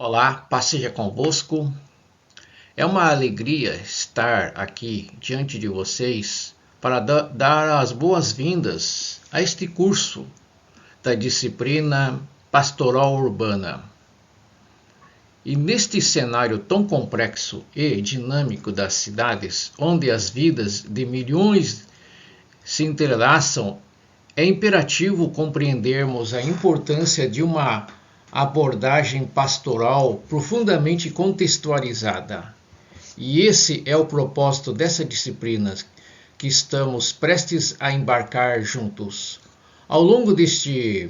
Olá, paz seja convosco. É uma alegria estar aqui diante de vocês para dar as boas-vindas a este curso da disciplina Pastoral Urbana. E neste cenário tão complexo e dinâmico das cidades, onde as vidas de milhões se entrelaçam, é imperativo compreendermos a importância de uma abordagem pastoral profundamente contextualizada. E esse é o propósito dessa disciplina que estamos prestes a embarcar juntos. Ao longo deste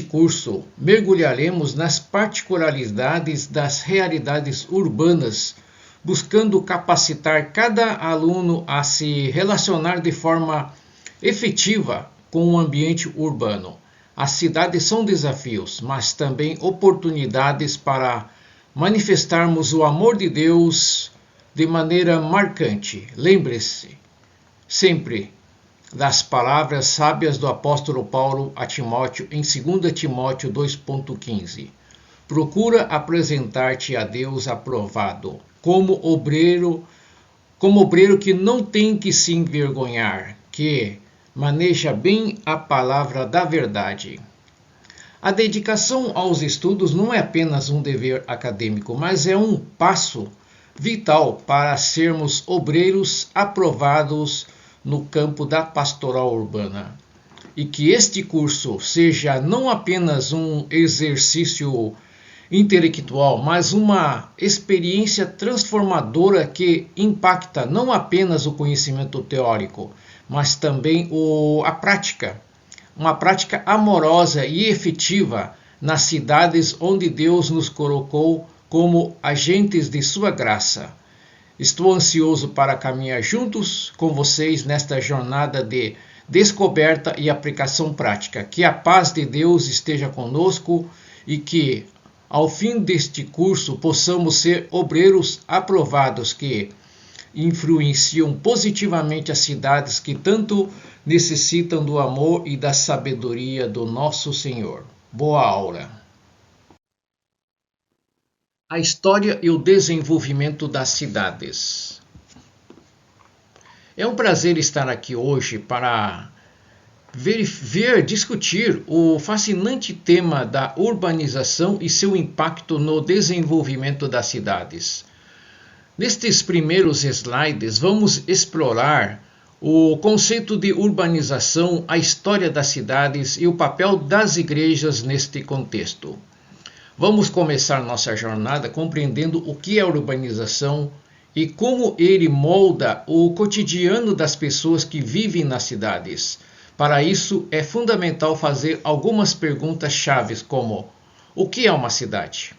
curso, mergulharemos nas particularidades das realidades urbanas, buscando capacitar cada aluno a se relacionar de forma efetiva com o ambiente urbano. As cidades são desafios, mas também oportunidades para manifestarmos o amor de Deus de maneira marcante. Lembre-se sempre das palavras sábias do apóstolo Paulo a Timóteo em 2 Timóteo 2,15. Procura apresentar-te a Deus aprovado, como obreiro que não tem que se envergonhar, que maneja bem a palavra da verdade. A dedicação aos estudos não é apenas um dever acadêmico, mas é um passo vital para sermos obreiros aprovados no campo da pastoral urbana. E que este curso seja não apenas um exercício intelectual, mas uma experiência transformadora que impacta não apenas o conhecimento teórico, mas também a prática. Uma prática amorosa e efetiva nas cidades onde Deus nos colocou como agentes de sua graça. Estou ansioso para caminhar juntos com vocês nesta jornada de descoberta e aplicação prática. Que a paz de Deus esteja conosco e que, ao fim deste curso, possamos ser obreiros aprovados que influenciam positivamente as cidades que tanto necessitam do amor e da sabedoria do nosso Senhor. Boa aula! A história e o desenvolvimento das cidades. É um prazer estar aqui hoje para discutir o fascinante tema da urbanização e seu impacto no desenvolvimento das cidades. Nestes primeiros slides, vamos explorar o conceito de urbanização, a história das cidades e o papel das igrejas neste contexto. Vamos começar nossa jornada compreendendo o que é urbanização e como ele molda o cotidiano das pessoas que vivem nas cidades. Para isso, é fundamental fazer algumas perguntas chaves como: o que é uma cidade?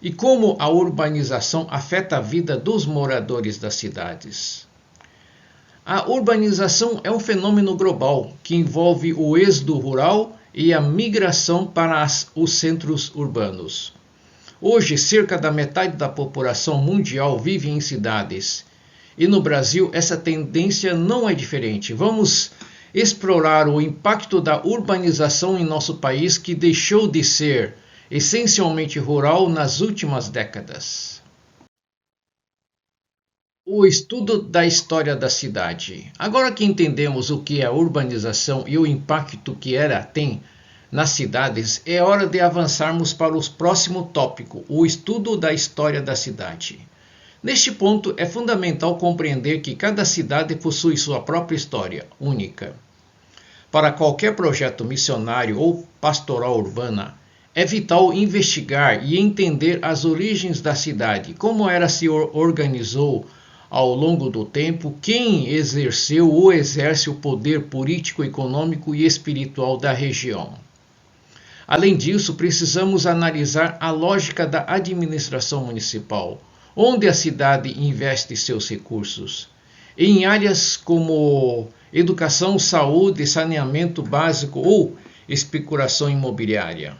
E como a urbanização afeta a vida dos moradores das cidades. A urbanização é um fenômeno global que envolve o êxodo rural e a migração para os centros urbanos. Hoje, cerca da metade da população mundial vive em cidades. E no Brasil, essa tendência não é diferente. Vamos explorar o impacto da urbanização em nosso país, que deixou de ser essencialmente rural nas últimas décadas. O estudo da história da cidade. Agora que entendemos o que é a urbanização e o impacto que ela tem nas cidades, é hora de avançarmos para o próximo tópico, o estudo da história da cidade. Neste ponto, é fundamental compreender que cada cidade possui sua própria história única. Para qualquer projeto missionário ou pastoral urbana, é vital investigar e entender as origens da cidade, como ela se organizou ao longo do tempo, quem exerceu ou exerce o poder político, econômico e espiritual da região. Além disso, precisamos analisar a lógica da administração municipal, onde a cidade investe seus recursos, em áreas como educação, saúde, saneamento básico ou especulação imobiliária.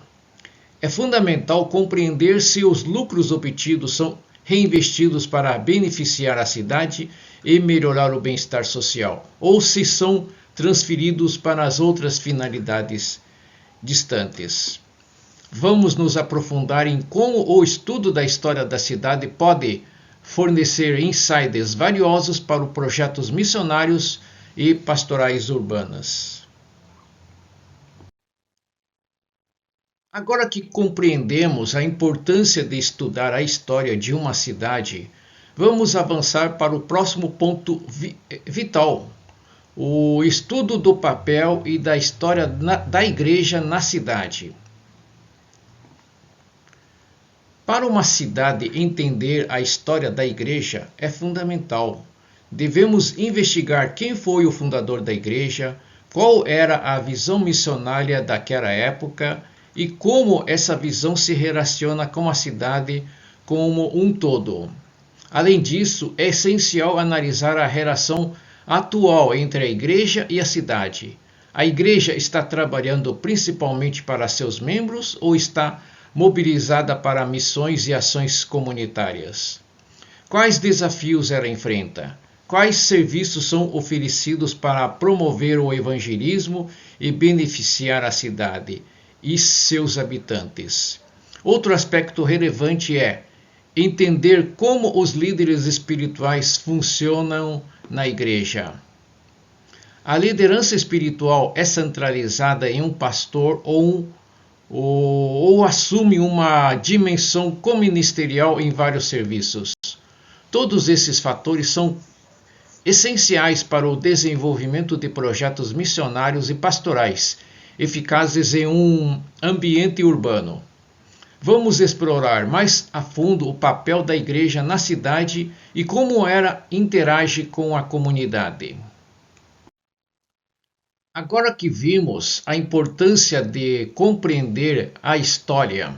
É fundamental compreender se os lucros obtidos são reinvestidos para beneficiar a cidade e melhorar o bem-estar social, ou se são transferidos para as outras finalidades distantes. vamos nos aprofundar em como o estudo da história da cidade pode fornecer insights valiosos para os projetos missionários e pastorais urbanas. Agora que compreendemos a importância de estudar a história de uma cidade, vamos avançar para o próximo ponto vital: o estudo do papel e da história da igreja na cidade. Para uma cidade entender a história da igreja é fundamental. Devemos investigar quem foi o fundador da igreja, qual era a visão missionária daquela época e como essa visão se relaciona com a cidade como um todo. Além disso, é essencial analisar a relação atual entre a igreja e a cidade. A igreja está trabalhando principalmente para seus membros ou está mobilizada para missões e ações comunitárias? Quais desafios ela enfrenta? Quais serviços são oferecidos para promover o evangelismo e beneficiar a cidade e seus habitantes? Outro aspecto relevante é entender como os líderes espirituais funcionam na igreja. A liderança espiritual é centralizada em um pastor ou assume uma dimensão coministerial em vários serviços. Todos esses fatores são essenciais para o desenvolvimento de projetos missionários e pastorais eficazes em um ambiente urbano. Vamos explorar mais a fundo o papel da igreja na cidade e como ela interage com a comunidade. Agora que vimos a importância de compreender a história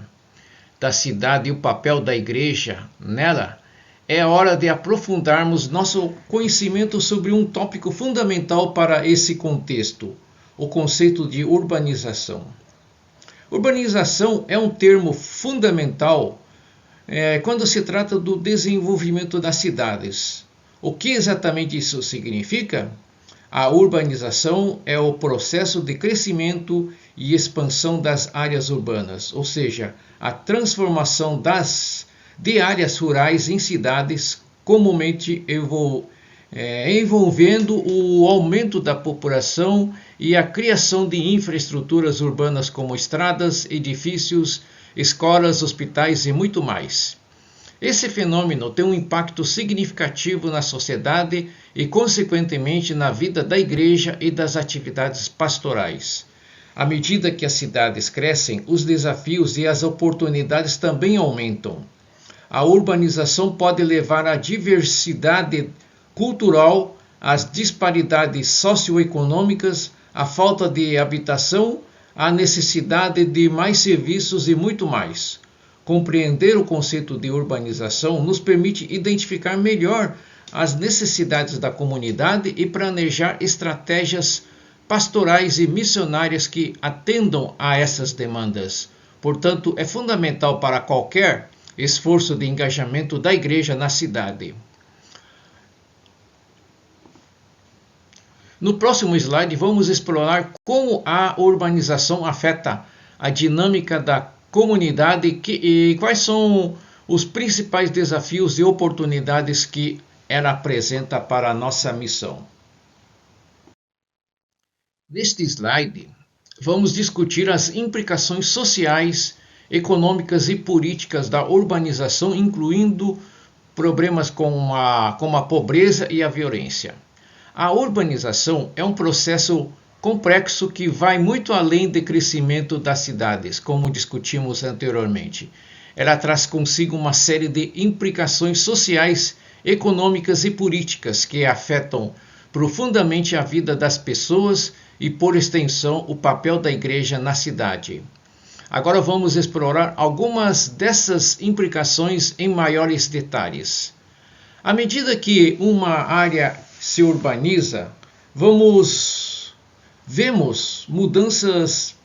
da cidade e o papel da igreja nela, é hora de aprofundarmos nosso conhecimento sobre um tópico fundamental para esse contexto: o conceito de urbanização. Urbanização é um termo fundamental quando se trata do desenvolvimento das cidades. O que exatamente isso significa? A urbanização é o processo de crescimento e expansão das áreas urbanas, ou seja, a transformação de áreas rurais em cidades, comumente envolvendo o aumento da população e a criação de infraestruturas urbanas como estradas, edifícios, escolas, hospitais e muito mais. Esse fenômeno tem um impacto significativo na sociedade e, consequentemente, na vida da igreja e das atividades pastorais. À medida que as cidades crescem, os desafios e as oportunidades também aumentam. A urbanização pode levar à diversidade cultural, às disparidades socioeconômicas, à falta de habitação, à necessidade de mais serviços e muito mais. Compreender o conceito de urbanização nos permite identificar melhor as necessidades da comunidade e planejar estratégias pastorais e missionárias que atendam a essas demandas. Portanto, é fundamental para qualquer esforço de engajamento da igreja na cidade. No próximo slide, vamos explorar como a urbanização afeta a dinâmica da comunidade e quais são os principais desafios e oportunidades que ela apresenta para a nossa missão. Neste slide, vamos discutir as implicações sociais, econômicas e políticas da urbanização, incluindo problemas como a pobreza e a violência. A urbanização é um processo complexo que vai muito além do crescimento das cidades, como discutimos anteriormente. Ela traz consigo uma série de implicações sociais, econômicas e políticas que afetam profundamente a vida das pessoas e, por extensão, o papel da igreja na cidade. Agora vamos explorar algumas dessas implicações em maiores detalhes. À medida que uma área se urbaniza, vemos mudanças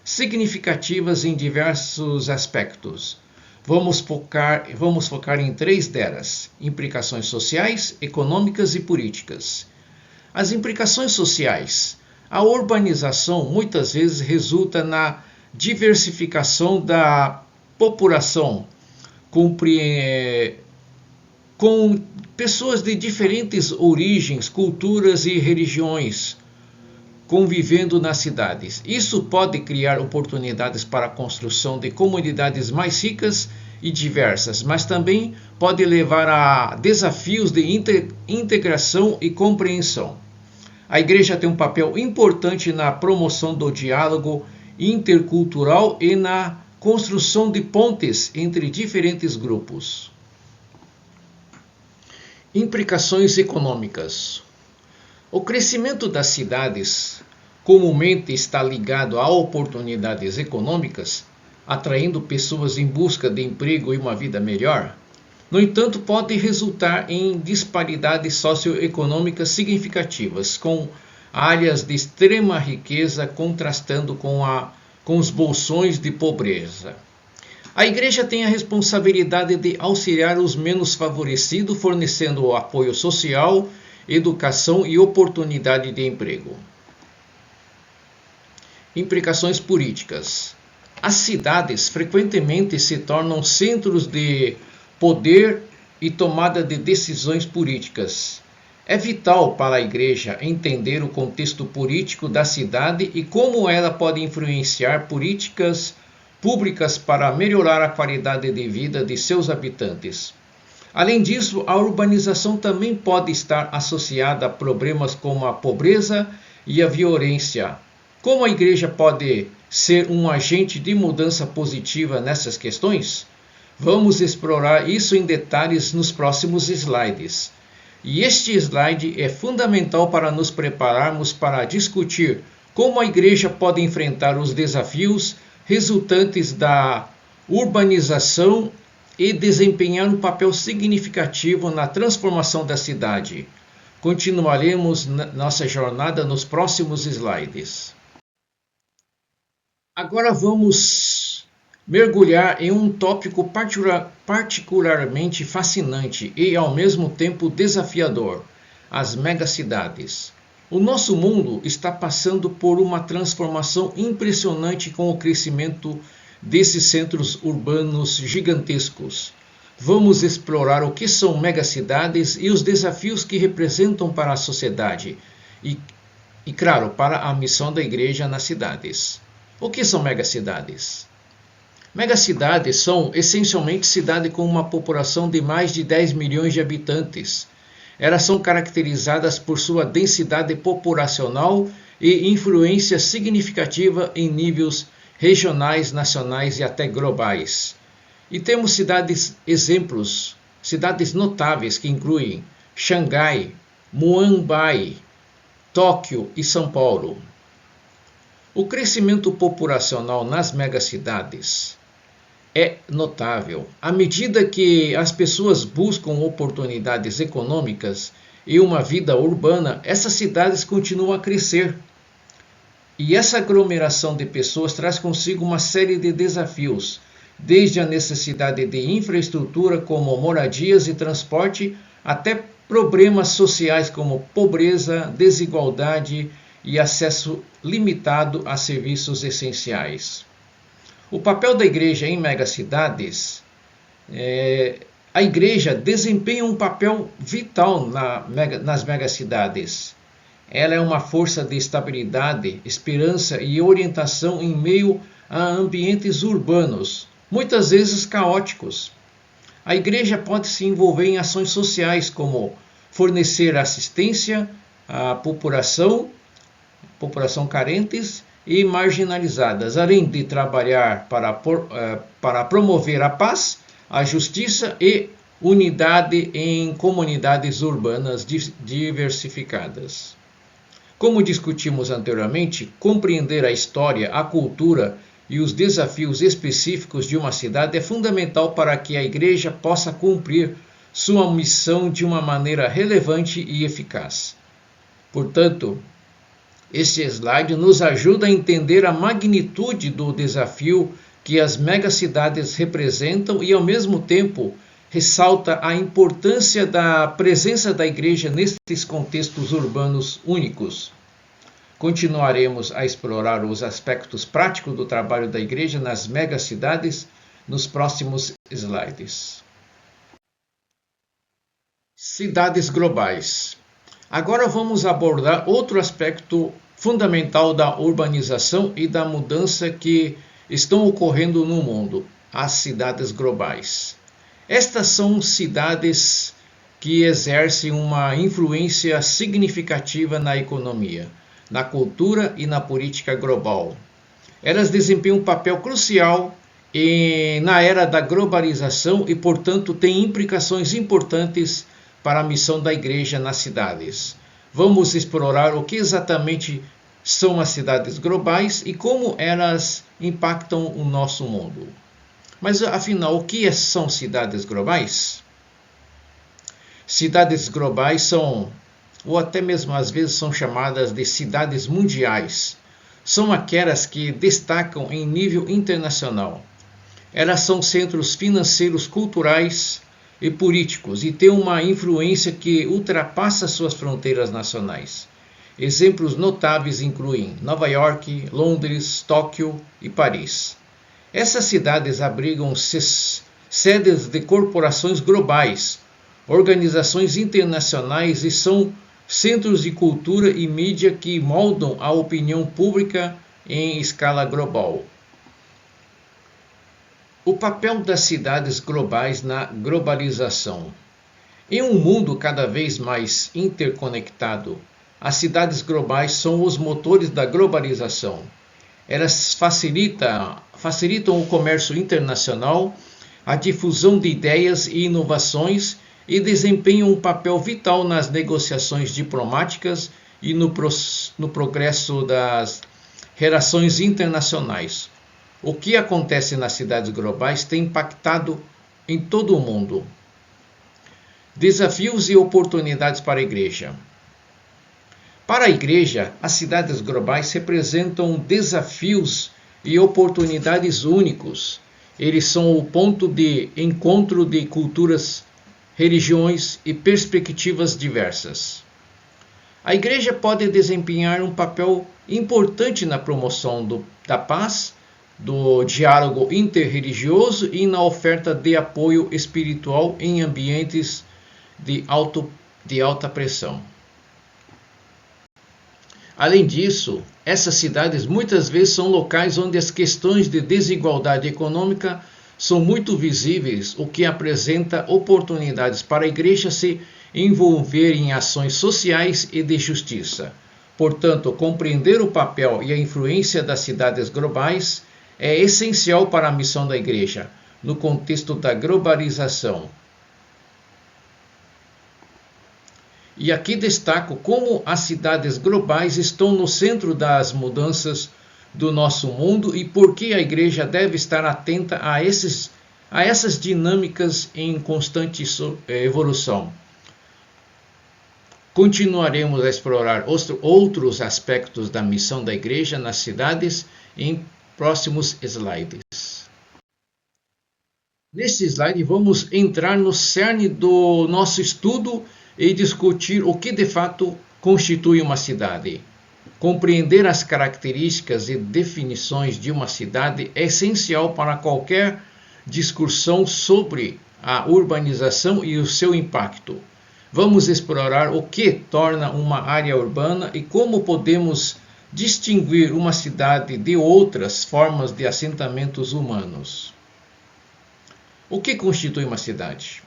significativas em diversos aspectos. Vamos focar em 3 delas: implicações sociais, econômicas e políticas. As implicações sociais. A urbanização muitas vezes resulta na diversificação da população, com pessoas de diferentes origens, culturas e religiões convivendo nas cidades. Isso pode criar oportunidades para a construção de comunidades mais ricas e diversas, mas também pode levar a desafios de integração e compreensão. A igreja tem um papel importante na promoção do diálogo intercultural e na construção de pontes entre diferentes grupos. Implicações econômicas. O crescimento das cidades comumente está ligado a oportunidades econômicas, atraindo pessoas em busca de emprego e uma vida melhor. No entanto, pode resultar em disparidades socioeconômicas significativas, com áreas de extrema riqueza contrastando com os bolsões de pobreza. A igreja tem a responsabilidade de auxiliar os menos favorecidos, fornecendo apoio social, educação e oportunidade de emprego. Implicações políticas. As cidades frequentemente se tornam centros de poder e tomada de decisões políticas. É vital para a igreja entender o contexto político da cidade e como ela pode influenciar políticas públicas para melhorar a qualidade de vida de seus habitantes. Além disso, a urbanização também pode estar associada a problemas como a pobreza e a violência. Como a igreja pode ser um agente de mudança positiva nessas questões? Vamos explorar isso em detalhes nos próximos slides. E este slide é fundamental para nos prepararmos para discutir como a igreja pode enfrentar os desafios resultantes da urbanização e desempenhar um papel significativo na transformação da cidade. Continuaremos nossa jornada nos próximos slides. Agora vamos mergulhar em um tópico particularmente fascinante e ao mesmo tempo desafiador: as megacidades. O nosso mundo está passando por uma transformação impressionante com o crescimento desses centros urbanos gigantescos. Vamos explorar o que são megacidades e os desafios que representam para a sociedade e claro, para a missão da igreja nas cidades. O que são megacidades? Megacidades são essencialmente cidades com uma população de mais de 10 milhões de habitantes. Elas são caracterizadas por sua densidade populacional e influência significativa em níveis regionais, nacionais e até globais. E temos exemplos, cidades notáveis que incluem Xangai, Mumbai, Tóquio e São Paulo. O crescimento populacional nas megacidades é notável. À medida que as pessoas buscam oportunidades econômicas e uma vida urbana, essas cidades continuam a crescer. E essa aglomeração de pessoas traz consigo uma série de desafios, desde a necessidade de infraestrutura como moradias e transporte, até problemas sociais como pobreza, desigualdade e acesso limitado a serviços essenciais. O papel da igreja em megacidades, a igreja desempenha um papel vital nas megacidades. Ela é uma força de estabilidade, esperança e orientação em meio a ambientes urbanos, muitas vezes caóticos. A igreja pode se envolver em ações sociais como fornecer assistência à população carentes e marginalizadas, além de trabalhar para promover a paz, a justiça e unidade em comunidades urbanas diversificadas. Como discutimos anteriormente, compreender a história, a cultura e os desafios específicos de uma cidade é fundamental para que a igreja possa cumprir sua missão de uma maneira relevante e eficaz. Portanto, este slide nos ajuda a entender a magnitude do desafio que as megacidades representam e, ao mesmo tempo, ressalta a importância da presença da igreja nesses contextos urbanos únicos. Continuaremos a explorar os aspectos práticos do trabalho da igreja nas megacidades nos próximos slides. Cidades globais. Agora vamos abordar outro aspecto fundamental da urbanização e da mudança que estão ocorrendo no mundo, as cidades globais. Estas são cidades que exercem uma influência significativa na economia, na cultura e na política global. Elas desempenham um papel crucial na era da globalização e, portanto, têm implicações importantes para a missão da igreja nas cidades. Vamos explorar o que exatamente são as cidades globais e como elas impactam o nosso mundo. Mas, afinal, o que são cidades globais? Cidades globais são, ou até mesmo às vezes são chamadas de cidades mundiais. São aquelas que destacam em nível internacional. Elas são centros financeiros, culturais e políticos e têm uma influência que ultrapassa suas fronteiras nacionais. Exemplos notáveis incluem Nova York, Londres, Tóquio e Paris. Essas cidades abrigam sedes de corporações globais, organizações internacionais e são centros de cultura e mídia que moldam a opinião pública em escala global. O papel das cidades globais na globalização. Em um mundo cada vez mais interconectado, as cidades globais são os motores da globalização. Elas facilitam o comércio internacional, a difusão de ideias e inovações e desempenham um papel vital nas negociações diplomáticas e no progresso das relações internacionais. O que acontece nas cidades globais tem impactado em todo o mundo. Desafios e oportunidades para a igreja. Para a igreja, as cidades globais representam desafios e oportunidades únicos. Eles são o ponto de encontro de culturas, religiões e perspectivas diversas. A igreja pode desempenhar um papel importante na promoção da paz, do diálogo interreligioso e na oferta de apoio espiritual em ambientes de alta pressão. Além disso, essas cidades muitas vezes são locais onde as questões de desigualdade econômica são muito visíveis, o que apresenta oportunidades para a igreja se envolver em ações sociais e de justiça. Portanto, compreender o papel e a influência das cidades globais é essencial para a missão da igreja, no contexto da globalização. E aqui destaco como as cidades globais estão no centro das mudanças do nosso mundo e por que a igreja deve estar atenta a essas dinâmicas em constante evolução. Continuaremos a explorar outros aspectos da missão da igreja nas cidades em próximos slides. Neste slide vamos entrar no cerne do nosso estudo e discutir o que de fato constitui uma cidade. Compreender as características e definições de uma cidade é essencial para qualquer discussão sobre a urbanização e o seu impacto. Vamos explorar o que torna uma área urbana e como podemos distinguir uma cidade de outras formas de assentamentos humanos. O que constitui uma cidade?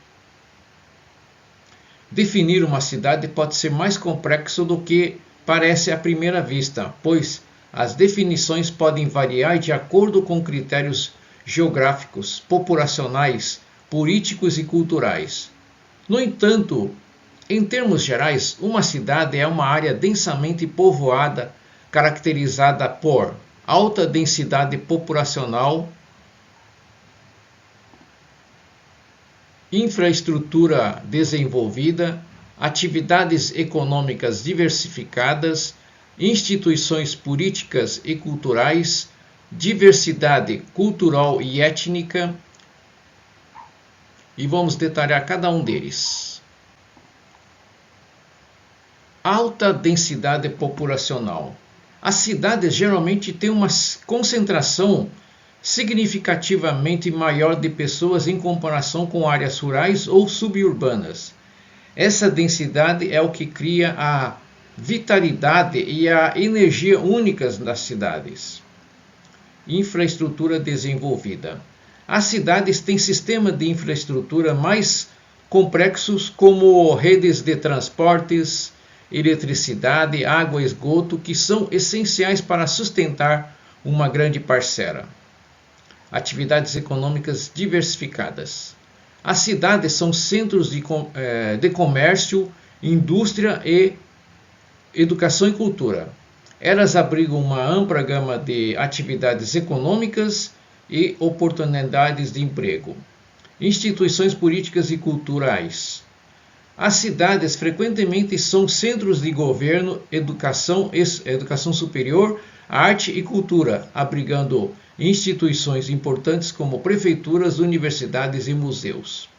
Definir uma cidade pode ser mais complexo do que parece à primeira vista, pois as definições podem variar de acordo com critérios geográficos, populacionais, políticos e culturais. No entanto, em termos gerais, uma cidade é uma área densamente povoada, caracterizada por alta densidade populacional, infraestrutura desenvolvida, atividades econômicas diversificadas, instituições políticas e culturais, diversidade cultural e étnica, e vamos detalhar cada um deles. Alta densidade populacional. As cidades geralmente têm uma concentração significativamente maior de pessoas em comparação com áreas rurais ou suburbanas. Essa densidade é o que cria a vitalidade e a energia únicas das cidades. Infraestrutura desenvolvida. As cidades têm sistemas de infraestrutura mais complexos, como redes de transportes, eletricidade, água e esgoto, que são essenciais para sustentar uma grande parcela. Atividades econômicas diversificadas. As cidades são centros de comércio, indústria e educação e cultura. Elas abrigam uma ampla gama de atividades econômicas e oportunidades de emprego. Instituições políticas e culturais. As cidades frequentemente são centros de governo, educação superior, arte e cultura, abrigando instituições importantes como prefeituras, universidades e museus.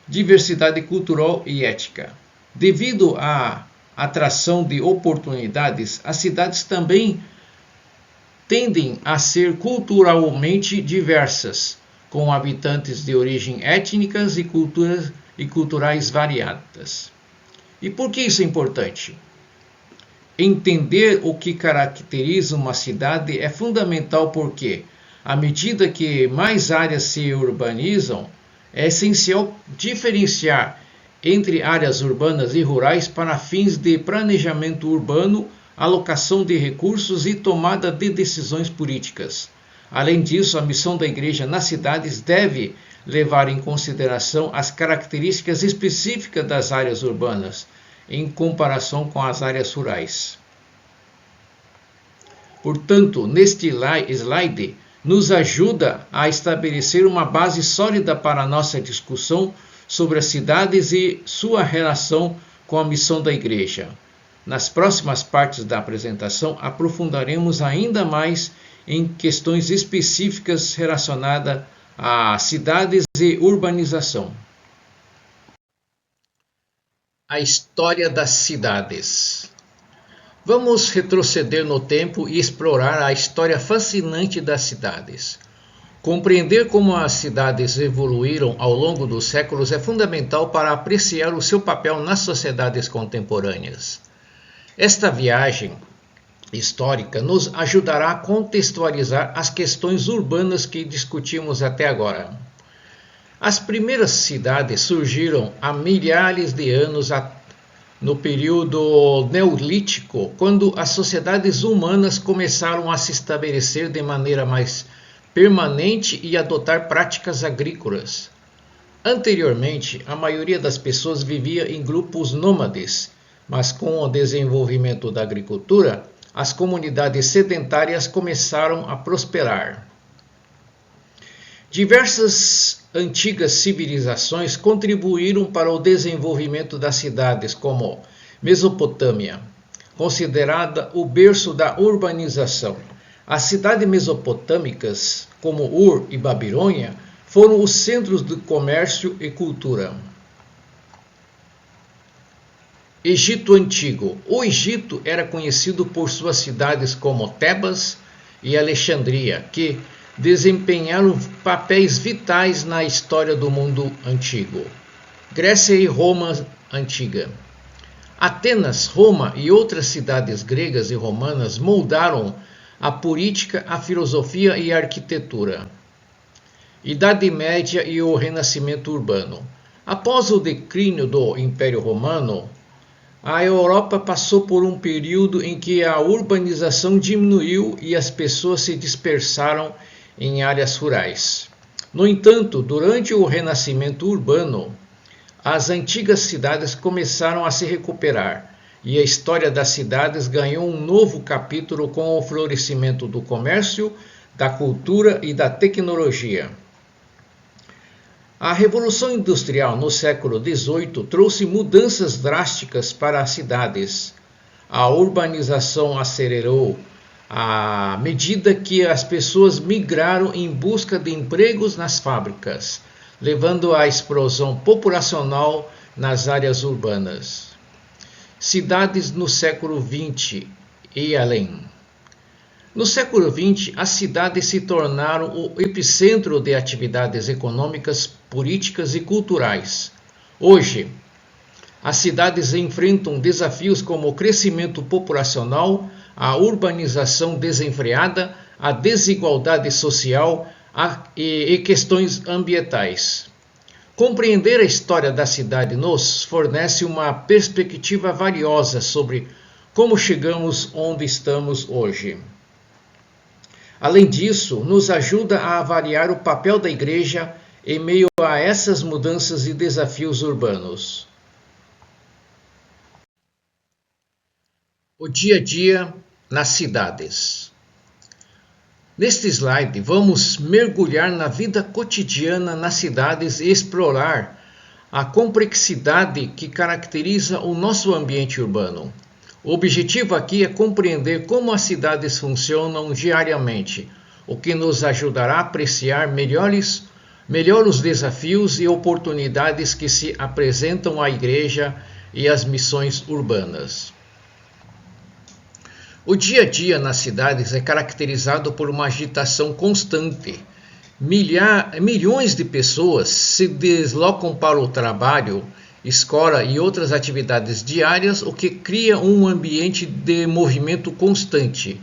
Diversidade cultural e ética. Devido à atração de oportunidades, as cidades também tendem a ser culturalmente diversas, com habitantes de origem étnicas e culturais variadas. E por que isso é importante? Entender o que caracteriza uma cidade é fundamental porque, à medida que mais áreas se urbanizam, é essencial diferenciar entre áreas urbanas e rurais para fins de planejamento urbano, alocação de recursos e tomada de decisões políticas. Além disso, a missão da Igreja nas cidades deve levar em consideração as características específicas das áreas urbanas, em comparação com as áreas rurais. Portanto, neste slide, nos ajuda a estabelecer uma base sólida para a nossa discussão sobre as cidades e sua relação com a missão da Igreja. Nas próximas partes da apresentação, aprofundaremos ainda mais em questões específicas relacionadas a cidades e urbanização. A história das cidades. Vamos retroceder no tempo e explorar a história fascinante das cidades. Compreender como as cidades evoluíram ao longo dos séculos é fundamental para apreciar o seu papel nas sociedades contemporâneas. Esta viagem histórica nos ajudará a contextualizar as questões urbanas que discutimos até agora. As primeiras cidades surgiram há milhares de anos no período neolítico, quando as sociedades humanas começaram a se estabelecer de maneira mais permanente e adotar práticas agrícolas. Anteriormente, a maioria das pessoas vivia em grupos nômades, mas com o desenvolvimento da agricultura, as comunidades sedentárias começaram a prosperar. Diversas antigas civilizações contribuíram para o desenvolvimento das cidades, como Mesopotâmia, considerada o berço da urbanização. As cidades mesopotâmicas, como Ur e Babilônia, foram os centros de comércio e cultura. Egito Antigo. O Egito era conhecido por suas cidades como Tebas e Alexandria, que desempenharam papéis vitais na história do mundo antigo. Grécia e Roma Antiga. Atenas, Roma e outras cidades gregas e romanas moldaram a política, a filosofia e a arquitetura. Idade Média e o Renascimento Urbano. Após o declínio do Império Romano, a Europa passou por um período em que a urbanização diminuiu e as pessoas se dispersaram em áreas rurais. No entanto, durante o Renascimento Urbano, as antigas cidades começaram a se recuperar e a história das cidades ganhou um novo capítulo com o florescimento do comércio, da cultura e da tecnologia. A Revolução Industrial no século XVIII trouxe mudanças drásticas para as cidades. A urbanização acelerou à medida que as pessoas migraram em busca de empregos nas fábricas, levando à explosão populacional nas áreas urbanas. Cidades no século XX e além. No século XX, as cidades se tornaram o epicentro de atividades econômicas, políticas e culturais. Hoje, as cidades enfrentam desafios como o crescimento populacional, a urbanização desenfreada, a desigualdade social e questões ambientais. Compreender a história da cidade nos fornece uma perspectiva valiosa sobre como chegamos onde estamos hoje. Além disso, nos ajuda a avaliar o papel da igreja em meio a essas mudanças e desafios urbanos. O dia a dia nas cidades. Neste slide, vamos mergulhar na vida cotidiana nas cidades e explorar a complexidade que caracteriza o nosso ambiente urbano. O objetivo aqui é compreender como as cidades funcionam diariamente, o que nos ajudará a apreciar melhor os desafios e oportunidades que se apresentam à igreja e às missões urbanas. O dia a dia nas cidades é caracterizado por uma agitação constante. Milhões de pessoas se deslocam para o trabalho, escola e outras atividades diárias, o que cria um ambiente de movimento constante.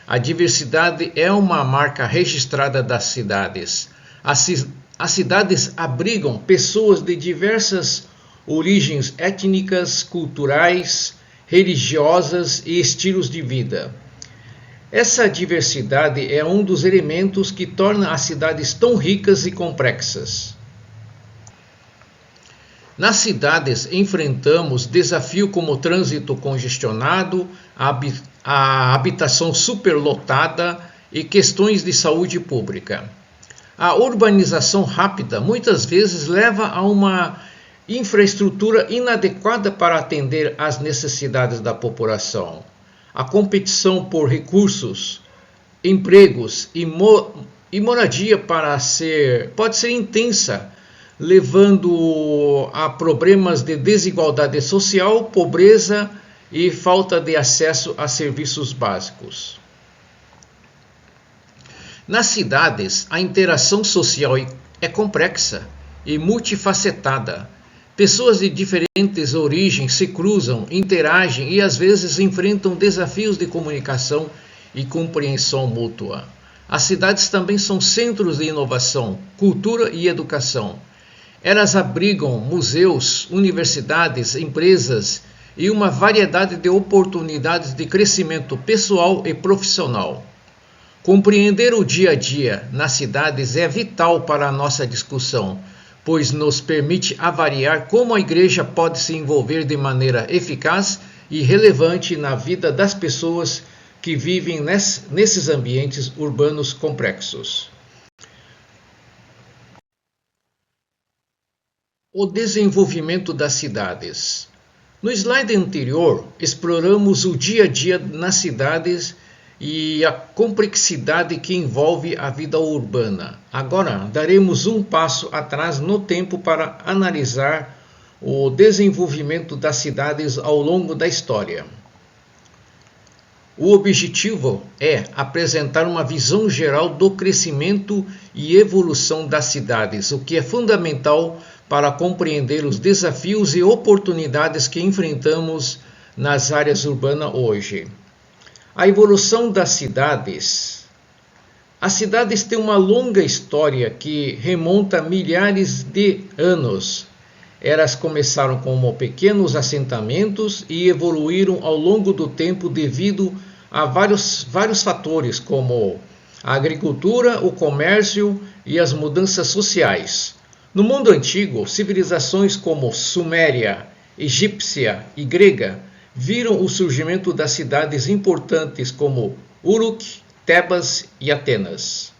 A diversidade é uma marca registrada das cidades. As cidades abrigam pessoas de diversas origens étnicas, culturais, religiosas e estilos de vida. Essa diversidade é um dos elementos que torna as cidades tão ricas e complexas. Nas cidades enfrentamos desafios como o trânsito congestionado, a habitação superlotada e questões de saúde pública. A urbanização rápida muitas vezes leva a uma infraestrutura inadequada para atender às necessidades da população. A competição por recursos, empregos e moradia pode ser intensa, levando a problemas de desigualdade social, pobreza e falta de acesso a serviços básicos. Nas cidades, a interação social é complexa e multifacetada. Pessoas de diferentes origens se cruzam, interagem e às vezes enfrentam desafios de comunicação e compreensão mútua. As cidades também são centros de inovação, cultura e educação. Elas abrigam museus, universidades, empresas e uma variedade de oportunidades de crescimento pessoal e profissional. Compreender o dia a dia nas cidades é vital para a nossa discussão, pois nos permite avaliar como a igreja pode se envolver de maneira eficaz e relevante na vida das pessoas que vivem nesses ambientes urbanos complexos. O desenvolvimento das cidades. No slide anterior, exploramos o dia a dia nas cidades e a complexidade que envolve a vida urbana. Agora, daremos um passo atrás no tempo para analisar o desenvolvimento das cidades ao longo da história. O objetivo é apresentar uma visão geral do crescimento e evolução das cidades, o que é fundamental para compreender os desafios e oportunidades que enfrentamos nas áreas urbanas hoje. A evolução das cidades. As cidades têm uma longa história que remonta a milhares de anos. Elas começaram como pequenos assentamentos e evoluíram ao longo do tempo devido a vários fatores, como a agricultura, o comércio e as mudanças sociais. No mundo antigo, civilizações como Suméria, egípcia e grega viram o surgimento das cidades importantes como Uruk, Tebas e Atenas.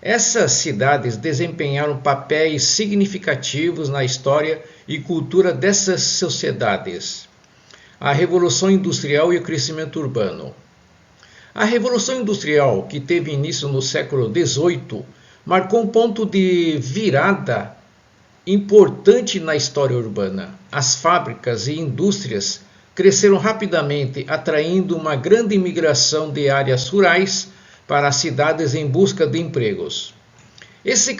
Essas cidades desempenharam papéis significativos na história e cultura dessas sociedades. A Revolução Industrial e o crescimento urbano. A Revolução Industrial, que teve início no século XVIII, marcou um ponto de virada importante na história urbana. As fábricas e indústrias cresceram rapidamente, atraindo uma grande imigração de áreas rurais para as cidades em busca de empregos. Esse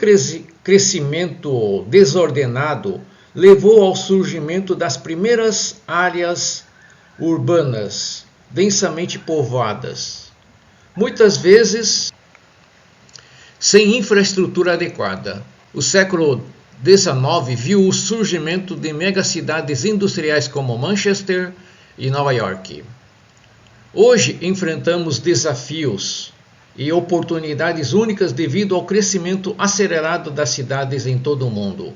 crescimento desordenado levou ao surgimento das primeiras áreas urbanas densamente povoadas, muitas vezes sem infraestrutura adequada. O século XIX viu o surgimento de megacidades industriais como Manchester e Nova York. Hoje enfrentamos desafios e oportunidades únicas devido ao crescimento acelerado das cidades em todo o mundo.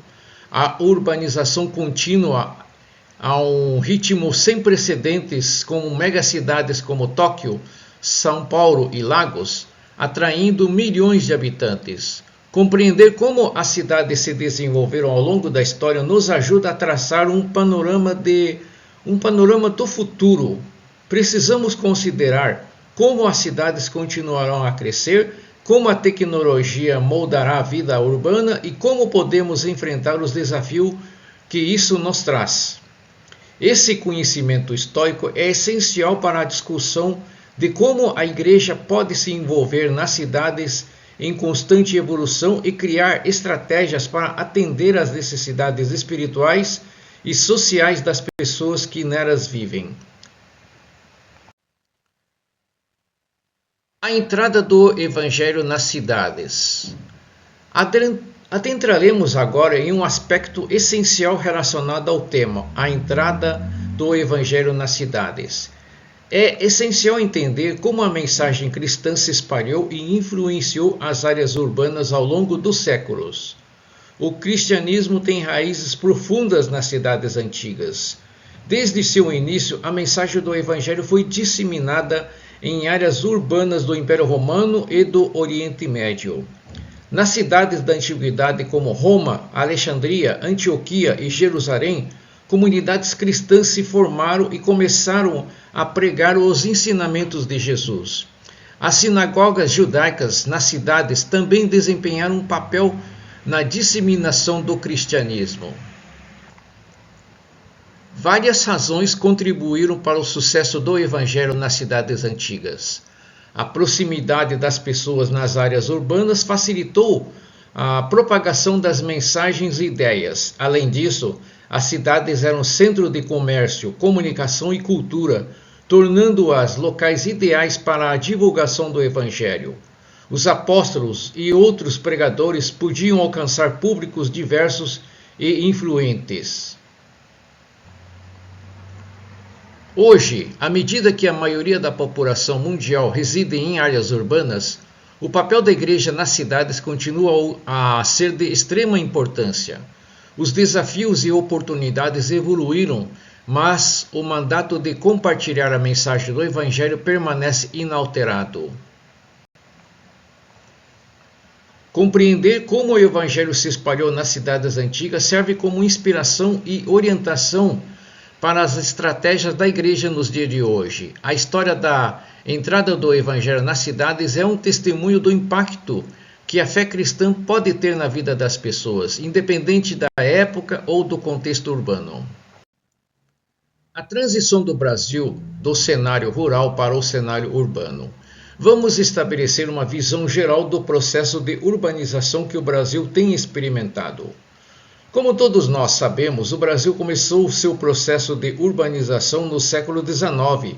A urbanização contínua a um ritmo sem precedentes, com megacidades como Tóquio, São Paulo e Lagos, atraindo milhões de habitantes. Compreender como as cidades se desenvolveram ao longo da história nos ajuda a traçar um panorama do futuro. Precisamos considerar como as cidades continuarão a crescer, como a tecnologia moldará a vida urbana e como podemos enfrentar os desafios que isso nos traz. Esse conhecimento histórico é essencial para a discussão de como a Igreja pode se envolver nas cidades em constante evolução e criar estratégias para atender às necessidades espirituais e sociais das pessoas que nelas vivem. A entrada do Evangelho nas cidades. Adentraremos agora em um aspecto essencial relacionado ao tema, a entrada do Evangelho nas cidades. É essencial entender como a mensagem cristã se espalhou e influenciou as áreas urbanas ao longo dos séculos. O cristianismo tem raízes profundas nas cidades antigas. Desde seu início, a mensagem do Evangelho foi disseminada em áreas urbanas do Império Romano e do Oriente Médio. Nas cidades da antiguidade como Roma, Alexandria, Antioquia e Jerusalém, comunidades cristãs se formaram e começaram a pregar os ensinamentos de Jesus. As sinagogas judaicas nas cidades também desempenharam um papel na disseminação do cristianismo. Várias razões contribuíram para o sucesso do Evangelho nas cidades antigas. A proximidade das pessoas nas áreas urbanas facilitou a propagação das mensagens e ideias. Além disso, as cidades eram centro de comércio, comunicação e cultura, tornando-as locais ideais para a divulgação do Evangelho. Os apóstolos e outros pregadores podiam alcançar públicos diversos e influentes. Hoje, à medida que a maioria da população mundial reside em áreas urbanas, o papel da igreja nas cidades continua a ser de extrema importância. Os desafios e oportunidades evoluíram, mas o mandato de compartilhar a mensagem do Evangelho permanece inalterado. Compreender como o Evangelho se espalhou nas cidades antigas serve como inspiração e orientação para as estratégias da igreja nos dias de hoje. A história da entrada do Evangelho nas cidades é um testemunho do impacto que a fé cristã pode ter na vida das pessoas, independente da época ou do contexto urbano. A transição do Brasil do cenário rural para o cenário urbano. Vamos estabelecer uma visão geral do processo de urbanização que o Brasil tem experimentado. Como todos nós sabemos, o Brasil começou o seu processo de urbanização no século XIX,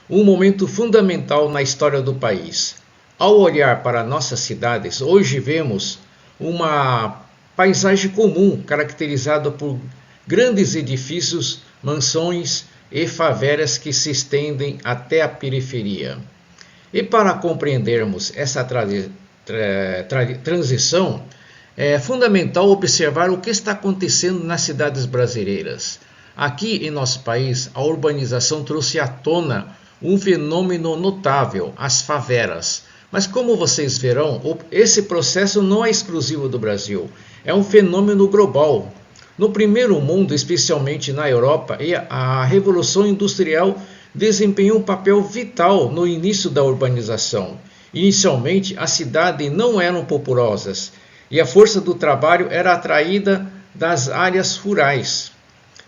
um momento fundamental na história do país. Ao olhar para nossas cidades, hoje vemos uma paisagem comum caracterizada por grandes edifícios, mansões e favelas que se estendem até a periferia. E para compreendermos essa transição, é fundamental observar o que está acontecendo nas cidades brasileiras. Aqui em nosso país, a urbanização trouxe à tona um fenômeno notável, as favelas. Mas como vocês verão, esse processo não é exclusivo do Brasil, é um fenômeno global. No primeiro mundo, especialmente na Europa, a Revolução Industrial desempenhou um papel vital no início da urbanização. Inicialmente, as cidades não eram populosas e a força do trabalho era atraída das áreas rurais.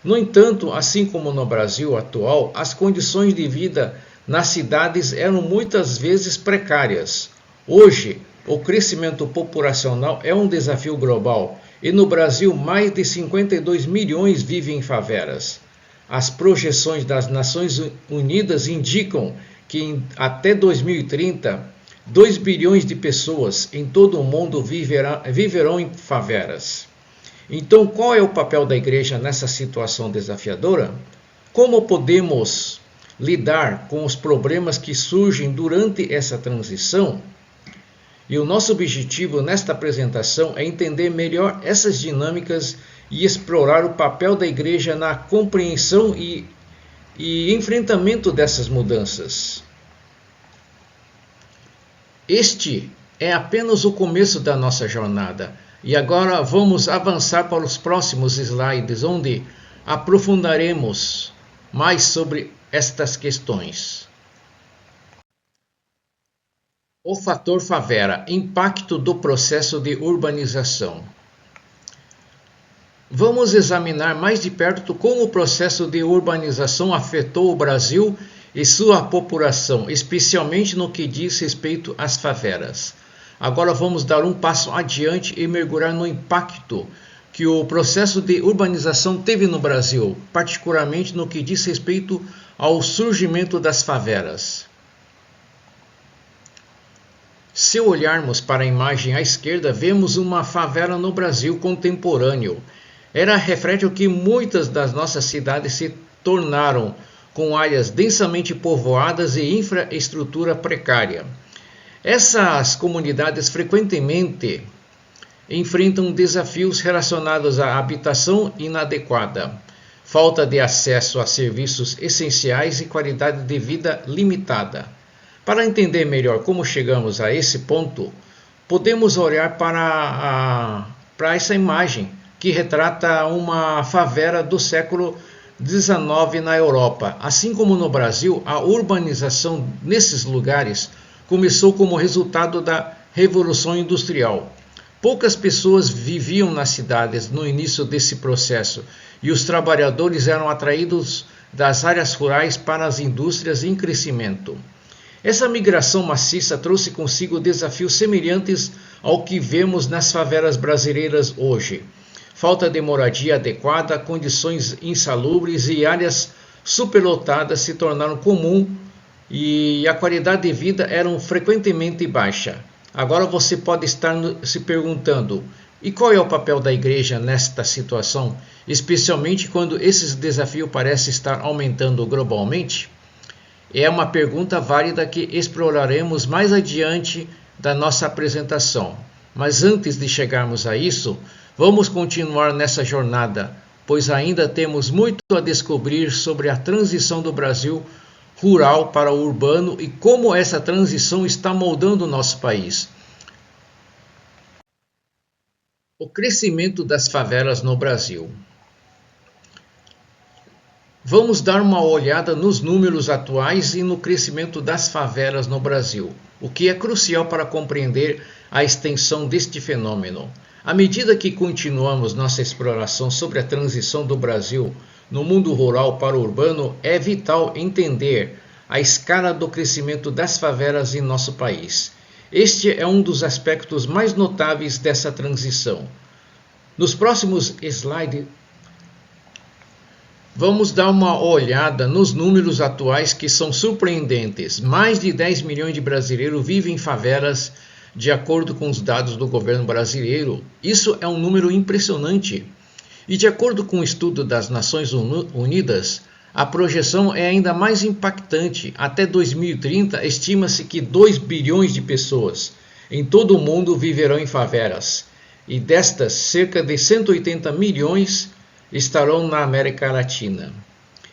No entanto, assim como no Brasil atual, as condições de vida nas cidades eram muitas vezes precárias. Hoje, o crescimento populacional é um desafio global e no Brasil mais de 52 milhões vivem em favelas. As projeções das Nações Unidas indicam que até 2030, 2 bilhões de pessoas em todo o mundo viverão em favelas. Então, qual é o papel da igreja nessa situação desafiadora? Como podemos lidar com os problemas que surgem durante essa transição? E o nosso objetivo nesta apresentação é entender melhor essas dinâmicas e explorar o papel da igreja na compreensão e enfrentamento dessas mudanças. Este é apenas o começo da nossa jornada. E agora vamos avançar para os próximos slides, onde aprofundaremos mais sobre estas questões. O fator favela, impacto do processo de urbanização. Vamos examinar mais de perto como o processo de urbanização afetou o Brasil e sua população, especialmente no que diz respeito às favelas. Agora vamos dar um passo adiante e mergulhar no impacto que o processo de urbanização teve no Brasil, particularmente no que diz respeito ao surgimento das favelas. Se olharmos para a imagem à esquerda, vemos uma favela no Brasil contemporâneo. Ela reflete o que muitas das nossas cidades se tornaram, com áreas densamente povoadas e infraestrutura precária. Essas comunidades frequentemente enfrentam desafios relacionados à habitação inadequada, falta de acesso a serviços essenciais e qualidade de vida limitada. Para entender melhor como chegamos a esse ponto, podemos olhar para essa imagem que retrata uma favela do século XIX na Europa. Assim como no Brasil, a urbanização nesses lugares começou como resultado da Revolução Industrial. Poucas pessoas viviam nas cidades no início desse processo e os trabalhadores eram atraídos das áreas rurais para as indústrias em crescimento. Essa migração maciça trouxe consigo desafios semelhantes ao que vemos nas favelas brasileiras hoje. Falta de moradia adequada, condições insalubres e áreas superlotadas se tornaram comum e a qualidade de vida era frequentemente baixa. Agora você pode estar se perguntando, e qual é o papel da igreja nesta situação, especialmente quando esse desafio parece estar aumentando globalmente? É uma pergunta válida que exploraremos mais adiante da nossa apresentação. Mas antes de chegarmos a isso, vamos continuar nessa jornada, pois ainda temos muito a descobrir sobre a transição do Brasil rural para o urbano e como essa transição está moldando o nosso país. O crescimento das favelas no Brasil. Vamos dar uma olhada nos números atuais e no crescimento das favelas no Brasil, o que é crucial para compreender a extensão deste fenômeno. À medida que continuamos nossa exploração sobre a transição do Brasil no mundo rural para o urbano, é vital entender a escala do crescimento das favelas em nosso país. Este é um dos aspectos mais notáveis dessa transição. Nos próximos slides, vamos dar uma olhada nos números atuais que são surpreendentes. Mais de 10 milhões de brasileiros vivem em favelas, de acordo com os dados do governo brasileiro. Isso é um número impressionante. E de acordo com o estudo das Nações Unidas, a projeção é ainda mais impactante. Até 2030, estima-se que 2 bilhões de pessoas em todo o mundo viverão em favelas. E destas, cerca de 180 milhões estarão na América Latina.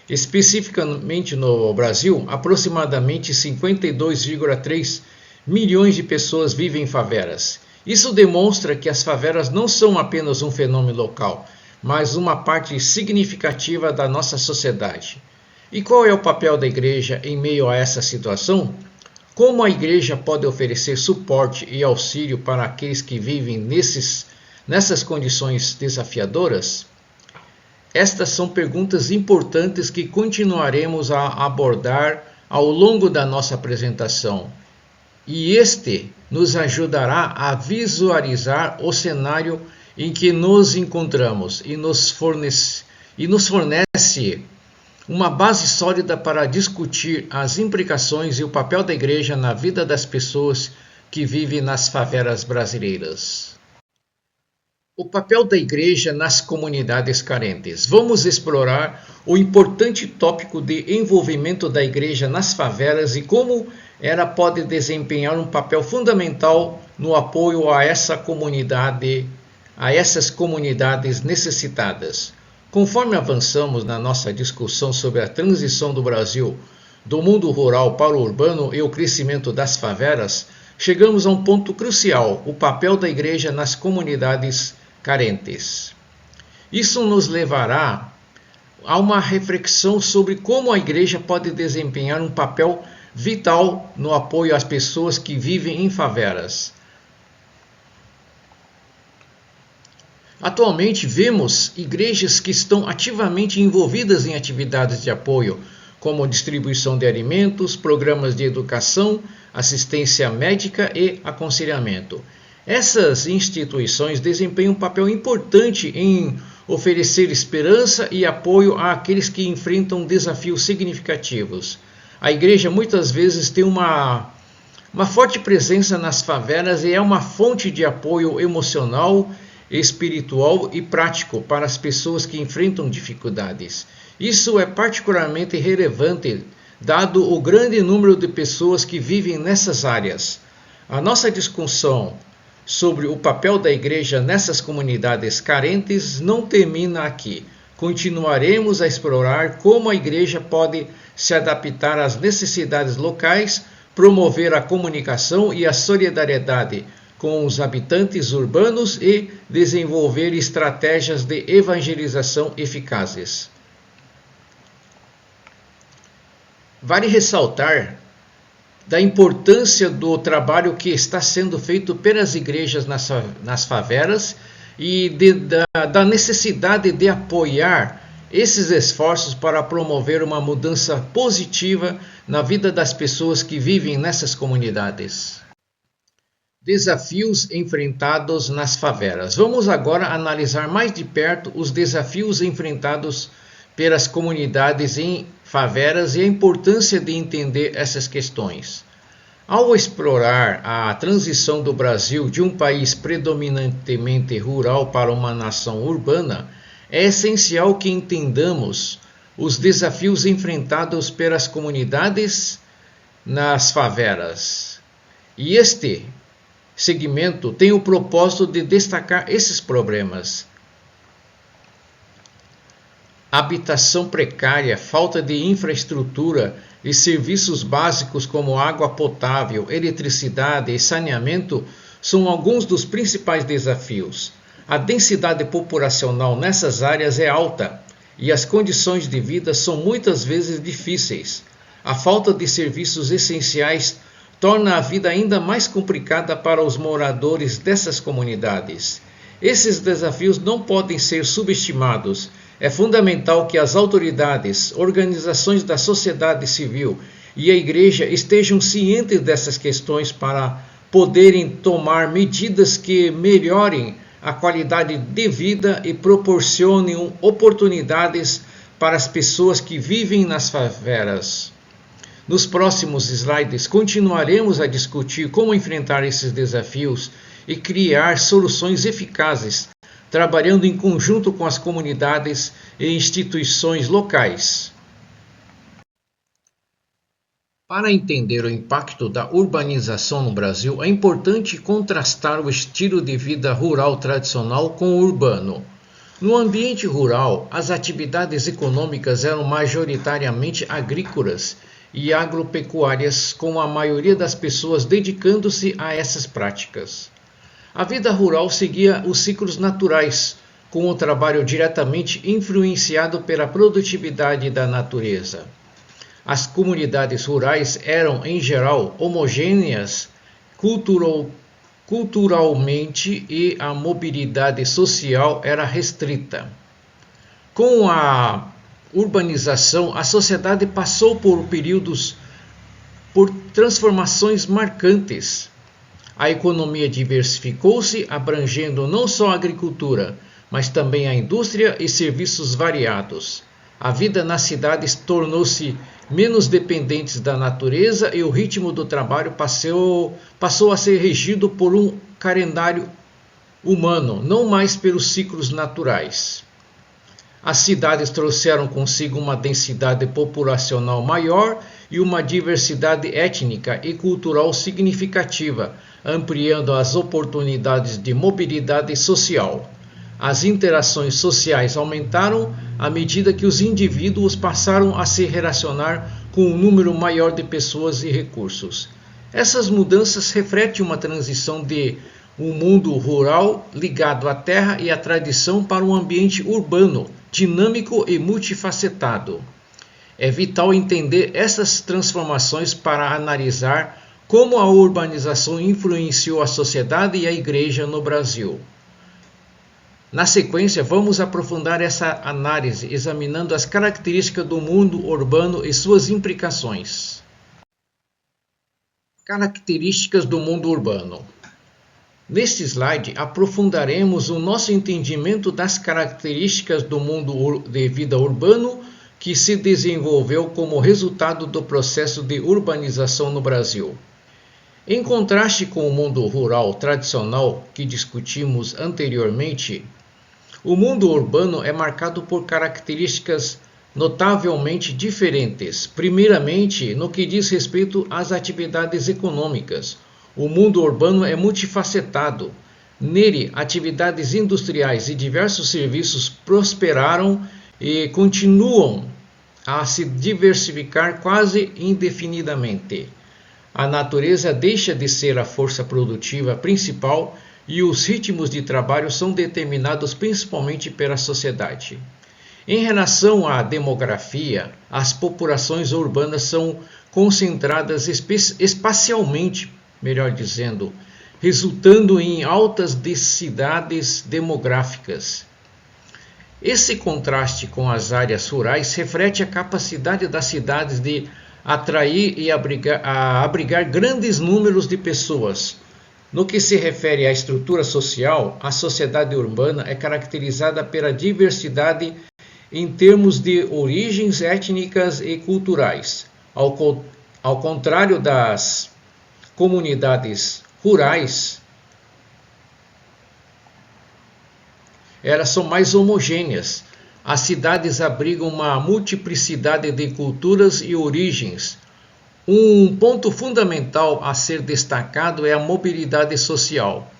Especificamente no Brasil, aproximadamente 52,3 milhões de pessoas vivem em favelas. Isso demonstra que as favelas não são apenas um fenômeno local, mas uma parte significativa da nossa sociedade. E qual é o papel da igreja em meio a essa situação? Como a igreja pode oferecer suporte e auxílio para aqueles que vivem nessas condições desafiadoras? Estas são perguntas importantes que continuaremos a abordar ao longo da nossa apresentação, e este nos ajudará a visualizar o cenário em que nos encontramos e nos fornece uma base sólida para discutir as implicações e o papel da igreja na vida das pessoas que vivem nas favelas brasileiras. O papel da igreja nas comunidades carentes. Vamos explorar o importante tópico de envolvimento da igreja nas favelas e como ela pode desempenhar um papel fundamental no apoio a essas comunidades necessitadas. Conforme avançamos na nossa discussão sobre a transição do Brasil do mundo rural para o urbano e o crescimento das favelas, chegamos a um ponto crucial: o papel da igreja nas comunidades carentes. Isso nos levará a uma reflexão sobre como a igreja pode desempenhar um papel vital no apoio às pessoas que vivem em favelas. Atualmente vemos igrejas que estão ativamente envolvidas em atividades de apoio, como distribuição de alimentos, programas de educação, assistência médica e aconselhamento. Essas instituições desempenham um papel importante em oferecer esperança e apoio àqueles que enfrentam desafios significativos. A igreja muitas vezes tem uma forte presença nas favelas e é uma fonte de apoio emocional, espiritual e prático para as pessoas que enfrentam dificuldades. Isso é particularmente relevante dado o grande número de pessoas que vivem nessas áreas. A nossa discussão sobre o papel da igreja nessas comunidades carentes não termina aqui. Continuaremos a explorar como a igreja pode se adaptar às necessidades locais, promover a comunicação e a solidariedade com os habitantes urbanos e desenvolver estratégias de evangelização eficazes. Vale ressaltar da importância do trabalho que está sendo feito pelas igrejas nas favelas e da necessidade de apoiar esses esforços para promover uma mudança positiva na vida das pessoas que vivem nessas comunidades. Desafios enfrentados nas favelas. Vamos agora analisar mais de perto os desafios enfrentados pelas comunidades em favelas e a importância de entender essas questões. Ao explorar a transição do Brasil de um país predominantemente rural para uma nação urbana, é essencial que entendamos os desafios enfrentados pelas comunidades nas favelas. E este segmento tem o propósito de destacar esses problemas. Habitação precária, falta de infraestrutura e serviços básicos como água potável, eletricidade e saneamento são alguns dos principais desafios. A densidade populacional nessas áreas é alta e as condições de vida são muitas vezes difíceis. A falta de serviços essenciais torna a vida ainda mais complicada para os moradores dessas comunidades. Esses desafios não podem ser subestimados. É fundamental que as autoridades, organizações da sociedade civil e a igreja estejam cientes dessas questões para poderem tomar medidas que melhorem a qualidade de vida e proporcionem oportunidades para as pessoas que vivem nas favelas. Nos próximos slides, continuaremos a discutir como enfrentar esses desafios e criar soluções eficazes, trabalhando em conjunto com as comunidades e instituições locais. Para entender o impacto da urbanização no Brasil, é importante contrastar o estilo de vida rural tradicional com o urbano. No ambiente rural, as atividades econômicas eram majoritariamente agrícolas e agropecuárias, com a maioria das pessoas dedicando-se a essas práticas. A vida rural seguia os ciclos naturais, com o trabalho diretamente influenciado pela produtividade da natureza. As comunidades rurais eram, em geral, homogêneas culturalmente e a mobilidade social era restrita. Com a urbanização, a sociedade passou por transformações marcantes. A economia diversificou-se, abrangendo não só a agricultura, mas também a indústria e serviços variados. A vida nas cidades tornou-se menos dependente da natureza e o ritmo do trabalho passou a ser regido por um calendário humano, não mais pelos ciclos naturais. As cidades trouxeram consigo uma densidade populacional maior e uma diversidade étnica e cultural significativa, ampliando as oportunidades de mobilidade social. As interações sociais aumentaram à medida que os indivíduos passaram a se relacionar com um número maior de pessoas e recursos. Essas mudanças refletem uma transição de um mundo rural ligado à terra e à tradição para um ambiente urbano, dinâmico e multifacetado. É vital entender essas transformações para analisar como a urbanização influenciou a sociedade e a igreja no Brasil. Na sequência, vamos aprofundar essa análise, examinando as características do mundo urbano e suas implicações. Características do mundo urbano. Neste slide, aprofundaremos o nosso entendimento das características do mundo de vida urbano que se desenvolveu como resultado do processo de urbanização no Brasil. Em contraste com o mundo rural tradicional que discutimos anteriormente, o mundo urbano é marcado por características notavelmente diferentes. Primeiramente, no que diz respeito às atividades econômicas. O mundo urbano é multifacetado. Nele, atividades industriais e diversos serviços prosperaram e continuam a se diversificar quase indefinidamente. A natureza deixa de ser a força produtiva principal e os ritmos de trabalho são determinados principalmente pela sociedade. Em relação à demografia, as populações urbanas são concentradas espacialmente, melhor dizendo, resultando em altas densidades demográficas. Esse contraste com as áreas rurais reflete a capacidade das cidades de atrair e abrigar grandes números de pessoas. No que se refere à estrutura social, a sociedade urbana é caracterizada pela diversidade em termos de origens étnicas e culturais. Ao contrário das comunidades rurais, elas são mais homogêneas. As cidades abrigam uma multiplicidade de culturas e origens. Um ponto fundamental a ser destacado é a mobilidade social.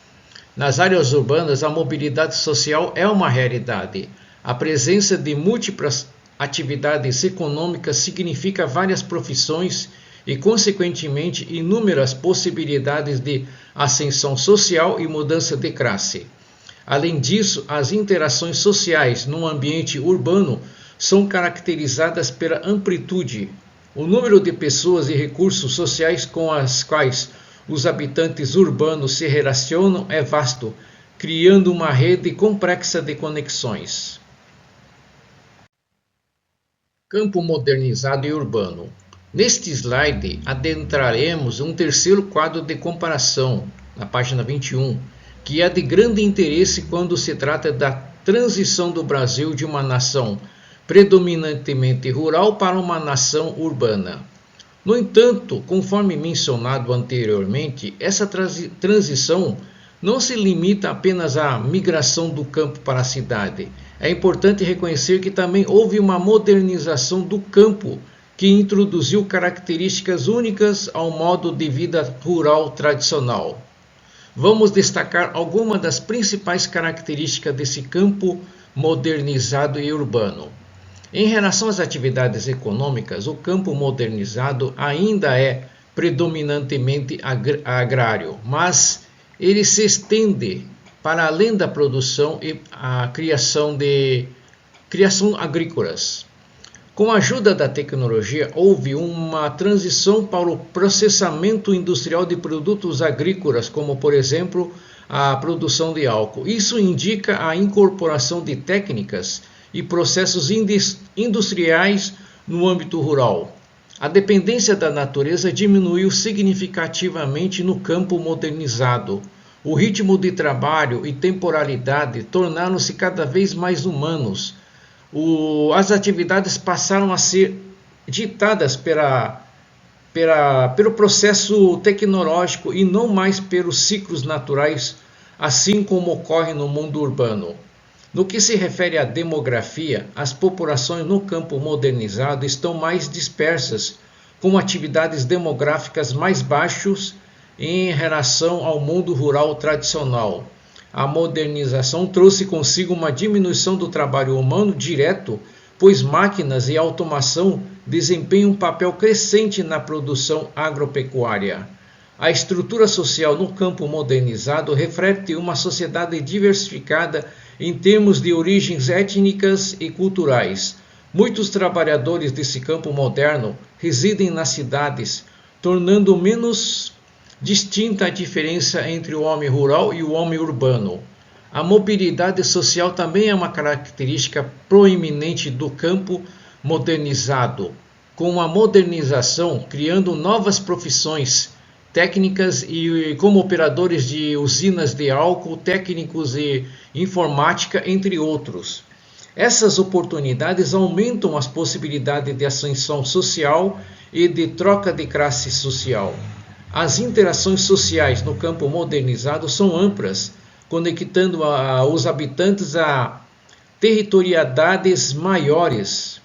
Nas áreas urbanas, a mobilidade social é uma realidade. A presença de múltiplas atividades econômicas significa várias profissões e, consequentemente, inúmeras possibilidades de ascensão social e mudança de classe. Além disso, as interações sociais no ambiente urbano são caracterizadas pela amplitude. O número de pessoas e recursos sociais com as quais os habitantes urbanos se relacionam é vasto, criando uma rede complexa de conexões. Campo modernizado e urbano. Neste slide, adentraremos um terceiro quadro de comparação, na página 21, que é de grande interesse quando se trata da transição do Brasil de uma nação predominantemente rural para uma nação urbana. No entanto, conforme mencionado anteriormente, essa transição não se limita apenas à migração do campo para a cidade. É importante reconhecer que também houve uma modernização do campo, que introduziu características únicas ao modo de vida rural tradicional. Vamos destacar algumas das principais características desse campo modernizado e urbano. Em relação às atividades econômicas, o campo modernizado ainda é predominantemente agrário, mas ele se estende para além da produção e a criação agrícolas. Com a ajuda da tecnologia, houve uma transição para o processamento industrial de produtos agrícolas, como, por exemplo, a produção de álcool. Isso indica a incorporação de técnicas e processos industriais no âmbito rural. A dependência da natureza diminuiu significativamente no campo modernizado. O ritmo de trabalho e temporalidade tornaram-se cada vez mais humanos. As atividades passaram a ser ditadas pelo processo tecnológico e não mais pelos ciclos naturais, assim como ocorre no mundo urbano. No que se refere à demografia, as populações no campo modernizado estão mais dispersas, com atividades demográficas mais baixas em relação ao mundo rural tradicional. A modernização trouxe consigo uma diminuição do trabalho humano direto, pois máquinas e automação desempenham um papel crescente na produção agropecuária. A estrutura social no campo modernizado reflete uma sociedade diversificada em termos de origens étnicas e culturais. Muitos trabalhadores desse campo moderno residem nas cidades, tornando menos distinta a diferença entre o homem rural e o homem urbano. A mobilidade social também é uma característica proeminente do campo modernizado, com a modernização criando novas profissões técnicas e como operadores de usinas de álcool, técnicos e informática, entre outros. Essas oportunidades aumentam as possibilidades de ascensão social e de troca de classe social. As interações sociais no campo modernizado são amplas, conectando os habitantes a territorialidades maiores.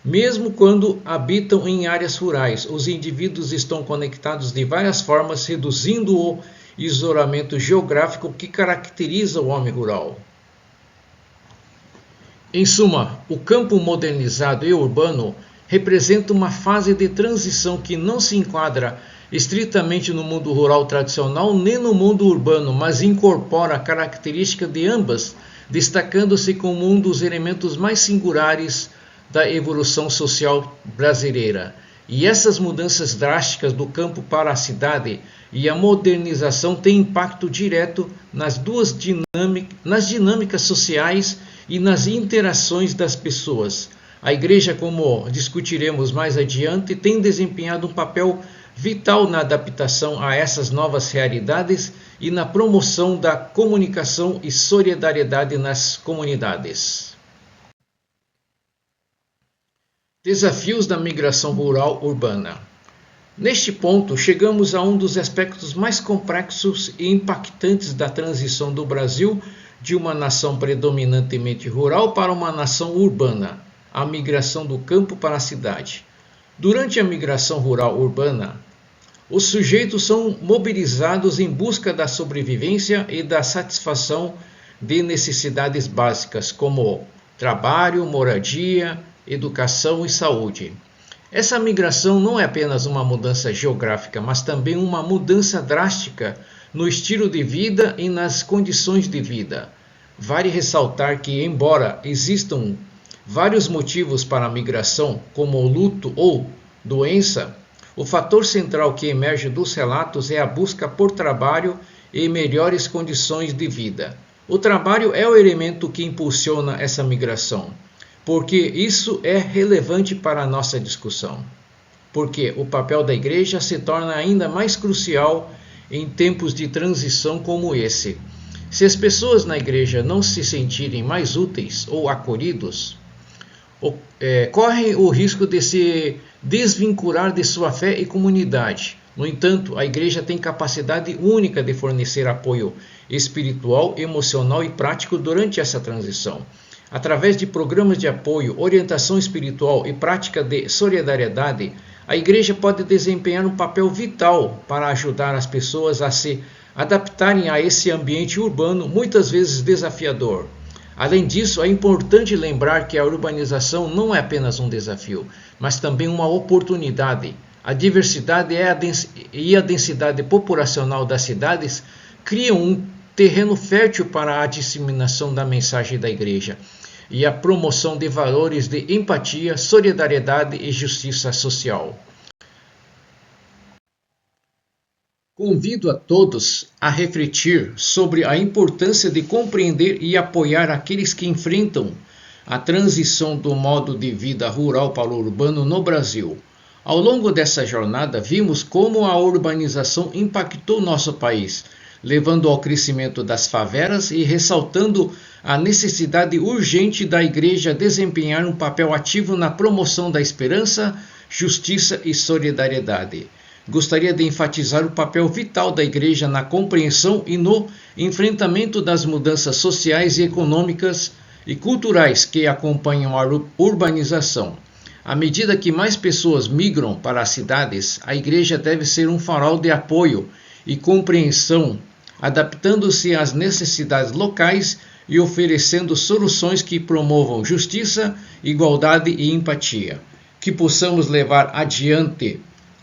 Mesmo quando habitam em áreas rurais, os indivíduos estão conectados de várias formas, reduzindo o isolamento geográfico que caracteriza o homem rural. Em suma, o campo modernizado e urbano representa uma fase de transição que não se enquadra estritamente no mundo rural tradicional nem no mundo urbano, mas incorpora a característica de ambas, destacando-se como um dos elementos mais singulares da evolução social brasileira. E essas mudanças drásticas do campo para a cidade e a modernização têm impacto direto nas dinâmicas sociais e nas interações das pessoas. A Igreja, como discutiremos mais adiante, tem desempenhado um papel vital na adaptação a essas novas realidades e na promoção da comunicação e solidariedade nas comunidades. Desafios da migração rural urbana. Neste ponto, chegamos a um dos aspectos mais complexos e impactantes da transição do Brasil de uma nação predominantemente rural para uma nação urbana, a migração do campo para a cidade. Durante a migração rural urbana, os sujeitos são mobilizados em busca da sobrevivência e da satisfação de necessidades básicas, como trabalho, moradia, educação e saúde. Essa migração não é apenas uma mudança geográfica, mas também uma mudança drástica no estilo de vida e nas condições de vida. Vale ressaltar que, embora existam vários motivos para a migração, como o luto ou doença, o fator central que emerge dos relatos é a busca por trabalho e melhores condições de vida. O trabalho é o elemento que impulsiona essa migração, porque isso é relevante para a nossa discussão. Porque o papel da Igreja se torna ainda mais crucial em tempos de transição como esse. Se as pessoas na Igreja não se sentirem mais úteis ou acolhidos, correm o risco de se desvincular de sua fé e comunidade. No entanto, a Igreja tem capacidade única de fornecer apoio espiritual, emocional e prático durante essa transição. Através de programas de apoio, orientação espiritual e prática de solidariedade, a Igreja pode desempenhar um papel vital para ajudar as pessoas a se adaptarem a esse ambiente urbano, muitas vezes desafiador. Além disso, é importante lembrar que a urbanização não é apenas um desafio, mas também uma oportunidade. A diversidade e a densidade populacional das cidades criam um terreno fértil para a disseminação da mensagem da Igreja e a promoção de valores de empatia, solidariedade e justiça social. Convido a todos a refletir sobre a importância de compreender e apoiar aqueles que enfrentam a transição do modo de vida rural para o urbano no Brasil. Ao longo dessa jornada, vimos como a urbanização impactou nosso país, levando ao crescimento das favelas e ressaltando a necessidade urgente da Igreja desempenhar um papel ativo na promoção da esperança, justiça e solidariedade. Gostaria de enfatizar o papel vital da Igreja na compreensão e no enfrentamento das mudanças sociais e econômicas e culturais que acompanham a urbanização. À medida que mais pessoas migram para as cidades, a Igreja deve ser um farol de apoio e compreensão, adaptando-se às necessidades locais e oferecendo soluções que promovam justiça, igualdade e empatia. Que possamos levar adiante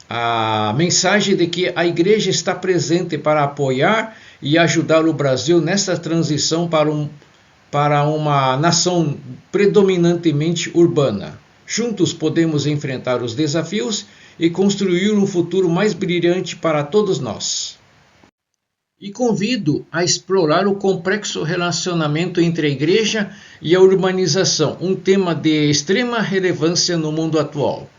a mensagem de que a Igreja está presente para apoiar e ajudar o Brasil nessa transição para uma nação predominantemente urbana. Juntos podemos enfrentar os desafios e construir um futuro mais brilhante para todos nós. E convido a explorar o complexo relacionamento entre a Igreja e a urbanização, um tema de extrema relevância no mundo atual.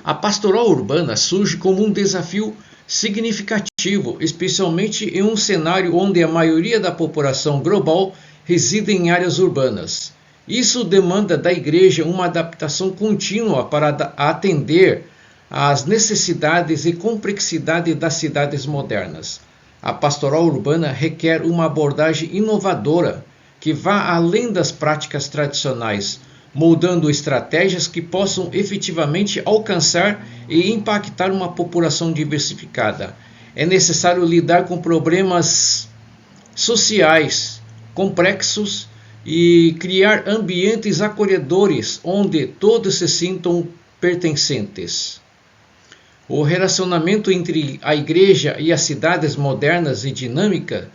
A pastoral urbana surge como um desafio significativo, especialmente em um cenário onde a maioria da população global reside em áreas urbanas. Isso demanda da Igreja uma adaptação contínua para atender às necessidades e complexidade das cidades modernas. A pastoral urbana requer uma abordagem inovadora que vá além das práticas tradicionais, moldando estratégias que possam efetivamente alcançar e impactar uma população diversificada. É necessário lidar com problemas sociais complexos e criar ambientes acolhedores onde todos se sintam pertencentes. O relacionamento entre a Igreja e as cidades modernas e dinâmica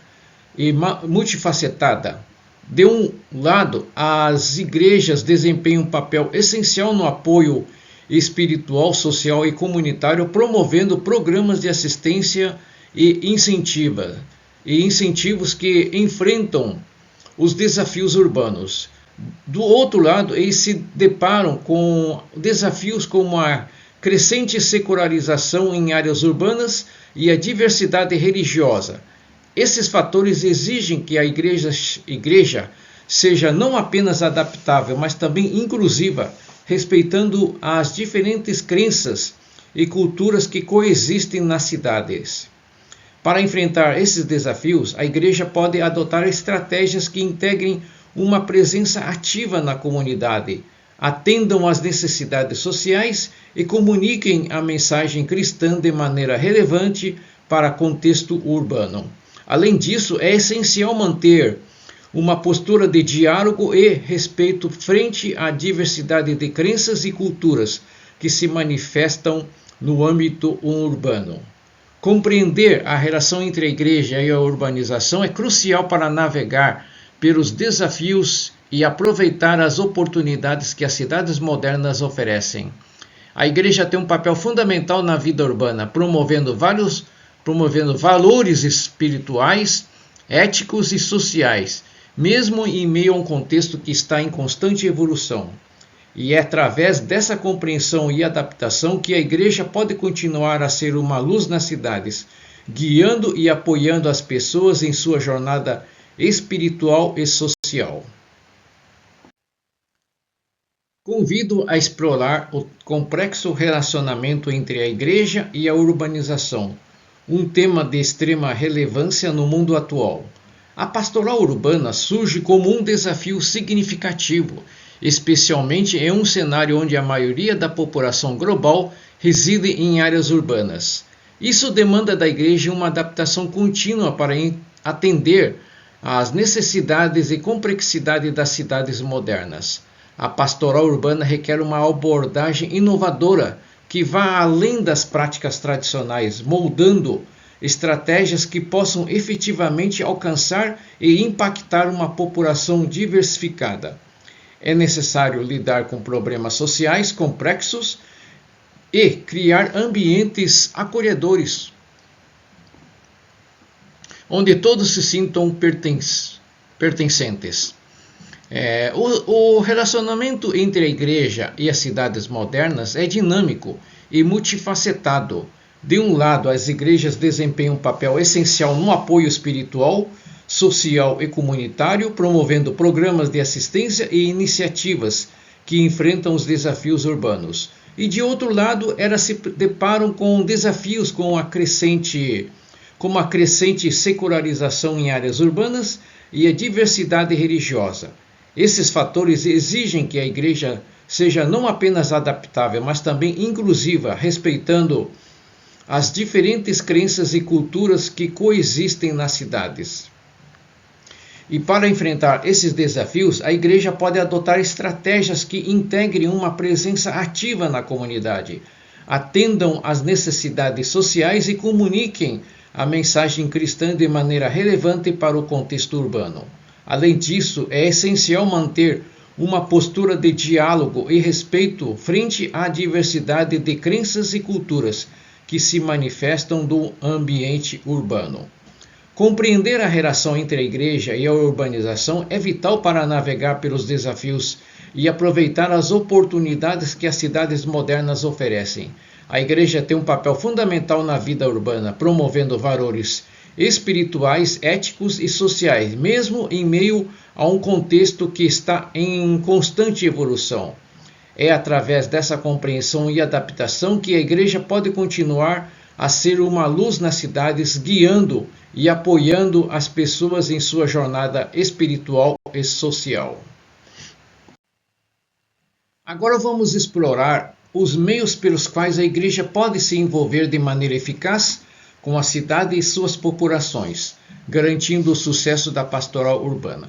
e multifacetada. De um lado, as igrejas desempenham um papel essencial no apoio espiritual, social e comunitário, promovendo programas de assistência e incentivos que enfrentam os desafios urbanos. Do outro lado, eles se deparam com desafios como a crescente secularização em áreas urbanas e a diversidade religiosa. Esses fatores exigem que a igreja seja não apenas adaptável, mas também inclusiva, respeitando as diferentes crenças e culturas que coexistem nas cidades. Para enfrentar esses desafios, a Igreja pode adotar estratégias que integrem uma presença ativa na comunidade, atendam às necessidades sociais e comuniquem a mensagem cristã de maneira relevante para o contexto urbano. Além disso, é essencial manter uma postura de diálogo e respeito frente à diversidade de crenças e culturas que se manifestam no âmbito urbano. Compreender a relação entre a Igreja e a urbanização é crucial para navegar pelos desafios e aproveitar as oportunidades que as cidades modernas oferecem. A Igreja tem um papel fundamental na vida urbana, promovendo valores espirituais, éticos e sociais, mesmo em meio a um contexto que está em constante evolução. E é através dessa compreensão e adaptação que a Igreja pode continuar a ser uma luz nas cidades, guiando e apoiando as pessoas em sua jornada espiritual e social. Convido a explorar o complexo relacionamento entre a Igreja e a urbanização, um tema de extrema relevância no mundo atual. A pastoral urbana surge como um desafio significativo, especialmente em um cenário onde a maioria da população global reside em áreas urbanas. Isso demanda da Igreja uma adaptação contínua para atender às necessidades e complexidade das cidades modernas. A pastoral urbana requer uma abordagem inovadora que vá além das práticas tradicionais, moldando estratégias que possam efetivamente alcançar e impactar uma população diversificada. É necessário lidar com problemas sociais complexos e criar ambientes acolhedores, onde todos se sintam pertencentes. O relacionamento entre a igreja e as cidades modernas é dinâmico e multifacetado. De um lado, as igrejas desempenham um papel essencial no apoio espiritual, social e comunitário, promovendo programas de assistência e iniciativas que enfrentam os desafios urbanos. E de outro lado, elas se deparam com desafios como a crescente secularização em áreas urbanas e a diversidade religiosa. Esses fatores exigem que a igreja seja não apenas adaptável, mas também inclusiva, respeitando as diferentes crenças e culturas que coexistem nas cidades. E para enfrentar esses desafios, a igreja pode adotar estratégias que integrem uma presença ativa na comunidade, atendam às necessidades sociais e comuniquem a mensagem cristã de maneira relevante para o contexto urbano. Além disso, é essencial manter uma postura de diálogo e respeito frente à diversidade de crenças e culturas que se manifestam no ambiente urbano. Compreender a relação entre a igreja e a urbanização é vital para navegar pelos desafios e aproveitar as oportunidades que as cidades modernas oferecem. A igreja tem um papel fundamental na vida urbana, promovendo valores espirituais, éticos e sociais, mesmo em meio a um contexto que está em constante evolução. É através dessa compreensão e adaptação que a igreja pode continuar a ser uma luz nas cidades, guiando e apoiando as pessoas em sua jornada espiritual e social. Agora vamos explorar os meios pelos quais a igreja pode se envolver de maneira eficaz com a cidade e suas populações, garantindo o sucesso da pastoral urbana.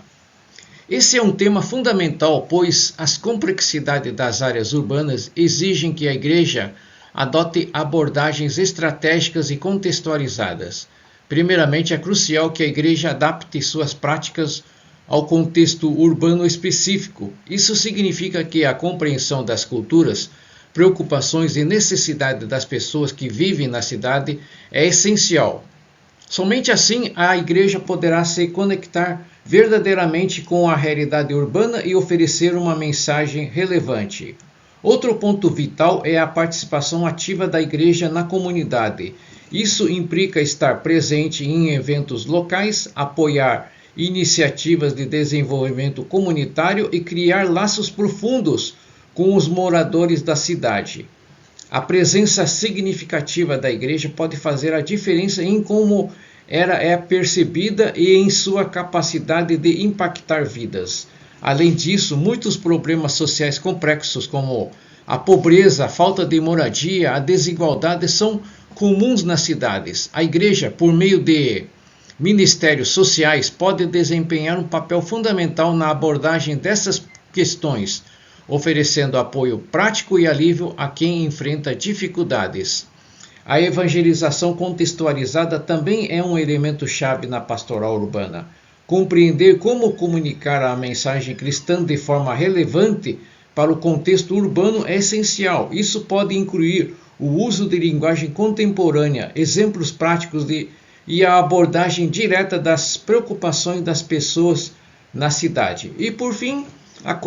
Esse é um tema fundamental, pois as complexidades das áreas urbanas exigem que a igreja adote abordagens estratégicas e contextualizadas. Primeiramente, é crucial que a igreja adapte suas práticas ao contexto urbano específico. Isso significa que a compreensão das culturas, preocupações e necessidades das pessoas que vivem na cidade é essencial. Somente assim a igreja poderá se conectar verdadeiramente com a realidade urbana e oferecer uma mensagem relevante. Outro ponto vital é a participação ativa da igreja na comunidade. Isso implica estar presente em eventos locais, apoiar iniciativas de desenvolvimento comunitário e criar laços profundos com os moradores da cidade. A presença significativa da igreja pode fazer a diferença em como ela é percebida e em sua capacidade de impactar vidas. Além disso, muitos problemas sociais complexos, como a pobreza, a falta de moradia, a desigualdade, são comuns nas cidades. A igreja, por meio de ministérios sociais, pode desempenhar um papel fundamental na abordagem dessas questões, oferecendo apoio prático e alívio a quem enfrenta dificuldades. A evangelização contextualizada também é um elemento chave na pastoral urbana. Compreender como comunicar a mensagem cristã de forma relevante para o contexto urbano é essencial. Isso pode incluir o uso de linguagem contemporânea, exemplos práticos e a abordagem direta das preocupações das pessoas na cidade. E, por fim, a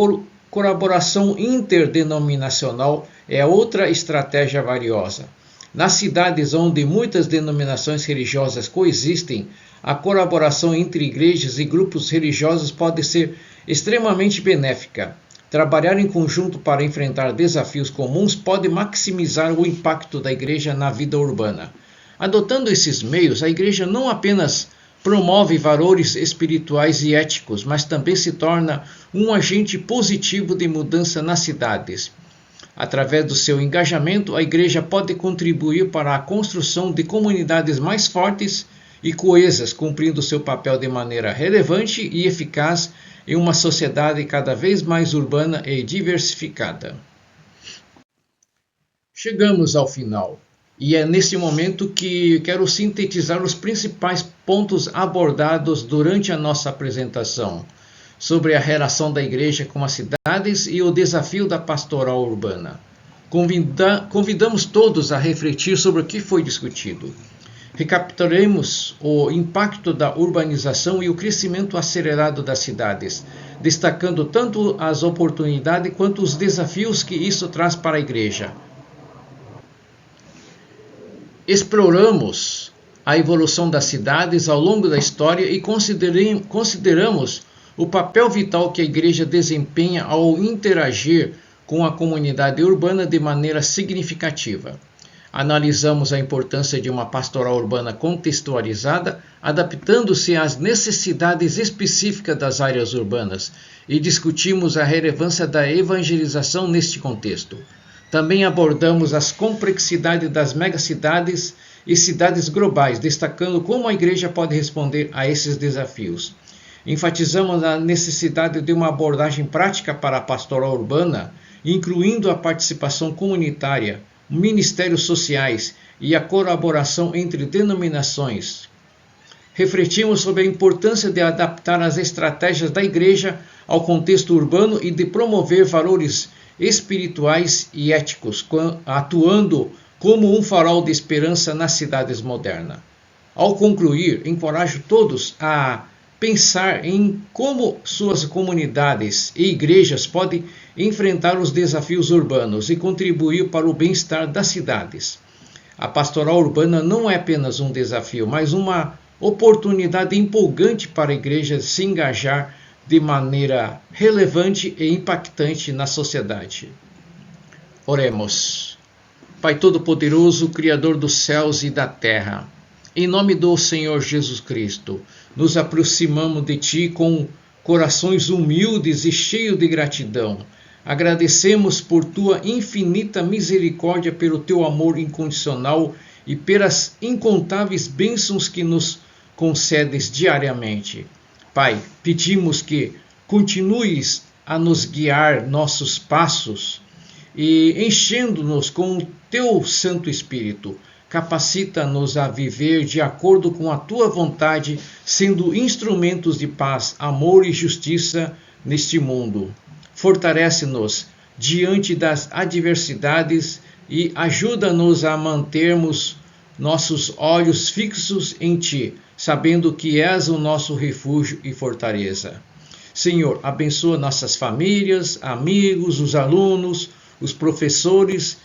colaboração interdenominacional é outra estratégia valiosa. Nas cidades onde muitas denominações religiosas coexistem, a colaboração entre igrejas e grupos religiosos pode ser extremamente benéfica. Trabalhar em conjunto para enfrentar desafios comuns pode maximizar o impacto da igreja na vida urbana. Adotando esses meios, a igreja não apenas promove valores espirituais e éticos, mas também se torna um agente positivo de mudança nas cidades. Através do seu engajamento, a igreja pode contribuir para a construção de comunidades mais fortes e coesas, cumprindo seu papel de maneira relevante e eficaz em uma sociedade cada vez mais urbana e diversificada. Chegamos ao final, e é nesse momento que quero sintetizar os principais pontos abordados durante a nossa apresentação sobre a relação da igreja com as cidades e o desafio da pastoral urbana. Convidamos todos a refletir sobre o que foi discutido. Recapitularemos o impacto da urbanização e o crescimento acelerado das cidades, destacando tanto as oportunidades quanto os desafios que isso traz para a igreja. Exploramos a evolução das cidades ao longo da história e consideramos o papel vital que a igreja desempenha ao interagir com a comunidade urbana de maneira significativa. Analisamos a importância de uma pastoral urbana contextualizada, adaptando-se às necessidades específicas das áreas urbanas, e discutimos a relevância da evangelização neste contexto. Também abordamos as complexidades das megacidades e cidades globais, destacando como a igreja pode responder a esses desafios. Enfatizamos a necessidade de uma abordagem prática para a pastoral urbana, incluindo a participação comunitária, ministérios sociais e a colaboração entre denominações. Refletimos sobre a importância de adaptar as estratégias da igreja ao contexto urbano e de promover valores espirituais e éticos, atuando como um farol de esperança nas cidades modernas. Ao concluir, encorajo todos a pensar em como suas comunidades e igrejas podem enfrentar os desafios urbanos e contribuir para o bem-estar das cidades. A pastoral urbana não é apenas um desafio, mas uma oportunidade empolgante para a igreja se engajar de maneira relevante e impactante na sociedade. Oremos. Pai Todo-Poderoso, Criador dos céus e da terra, em nome do Senhor Jesus Cristo, nos aproximamos de Ti com corações humildes e cheios de gratidão. Agradecemos por Tua infinita misericórdia, pelo Teu amor incondicional e pelas incontáveis bênçãos que nos concedes diariamente. Pai, pedimos que continues a nos guiar nossos passos e enchendo-nos com o Teu Santo Espírito. Capacita-nos a viver de acordo com a Tua vontade, sendo instrumentos de paz, amor e justiça neste mundo. Fortalece-nos diante das adversidades e ajuda-nos a mantermos nossos olhos fixos em Ti, sabendo que és o nosso refúgio e fortaleza. Senhor, abençoa nossas famílias, amigos, os alunos, os professores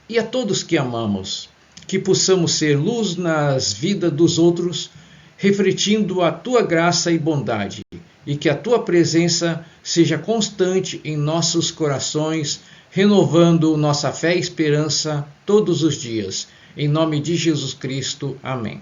e a todos que amamos. Que possamos ser luz nas vidas dos outros, refletindo a Tua graça e bondade, e que a Tua presença seja constante em nossos corações, renovando nossa fé e esperança todos os dias. Em nome de Jesus Cristo. Amém.